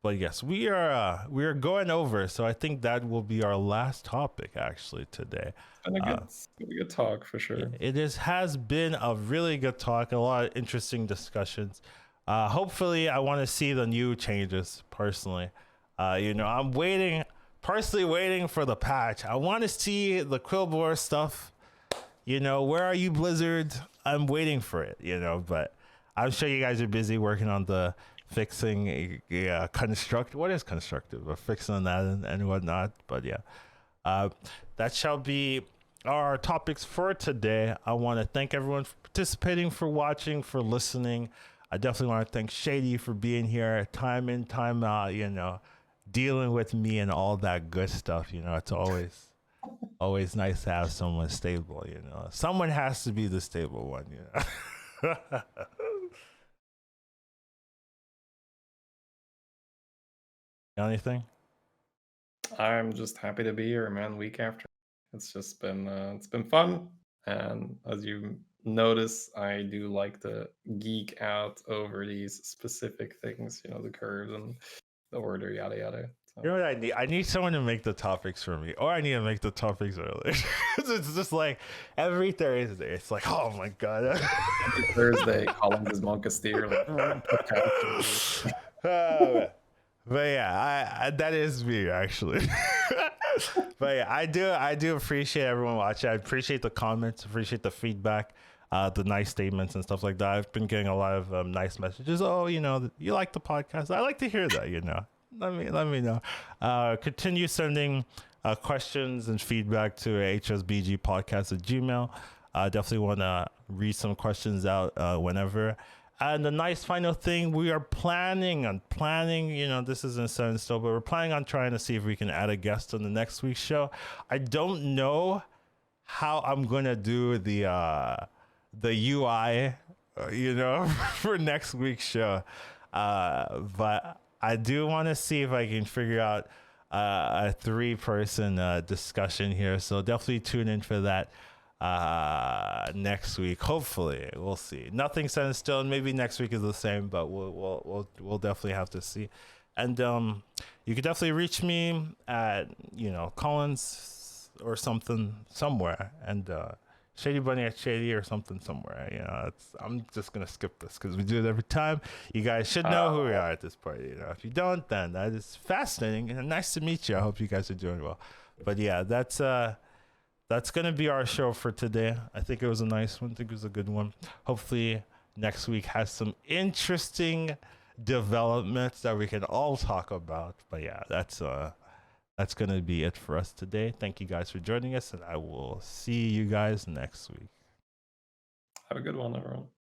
But yes, we are going over, so I think that will be our last topic actually today. It's been a good talk for sure. It has been a really good talk, a lot of interesting discussions. Hopefully, I want to see the new changes personally. I'm personally waiting for the patch. I want to see the Quillbore stuff. Where are you, Blizzard? I'm waiting for it. But I'm sure you guys are busy working on the fixing construct. What is constructive? Or fixing that and whatnot. But yeah, that shall be our topics for today. I want to thank everyone for participating, for watching, for listening. I definitely want to thank Shady for being here time in, time out, dealing with me and all that good stuff. It's always nice to have someone stable, Someone has to be the stable one, Got anything? I'm just happy to be here, man, week after. It's just been it's been fun, and as you notice, I do like to geek out over these specific things, the curves and the order, yada yada. So. You know what I need? I need someone to make the topics for me, or I need to make the topics early. It's just like every Thursday. It's like, oh my god. Every Thursday, Collins is Monka Steer. Like, But yeah, I that is me actually. But yeah, I do appreciate everyone watching. I appreciate the comments, appreciate the feedback, the nice statements and stuff like that. I've been getting a lot of nice messages. Oh, you like the podcast? I like to hear that. Let me know. Continue sending questions and feedback to HSBG podcast at Gmail. Definitely want to read some questions out whenever. And the nice final thing, we are planning, this isn't set in stone, but we're planning on trying to see if we can add a guest on the next week's show. I don't know how I'm going to do the UI, for next week's show. But I do want to see if I can figure out a 3-person discussion here. So definitely tune in for that next week. Hopefully, we'll see. Nothing set in stone. Maybe next week is the same, but we'll definitely have to see. And you could definitely reach me at Collins or something somewhere, and Shadybunny at Shady or something somewhere. I'm just gonna skip this because we do it every time. You guys should know who we are at this point. If you don't, then that is fascinating and nice to meet you. I hope you guys are doing well. But yeah, that's going to be our show for today. I think it was a nice one. I think it was a good one. Hopefully next week has some interesting developments that we can all talk about. But yeah, that's going to be it for us today. Thank you guys for joining us, and I will see you guys next week. Have a good one, everyone.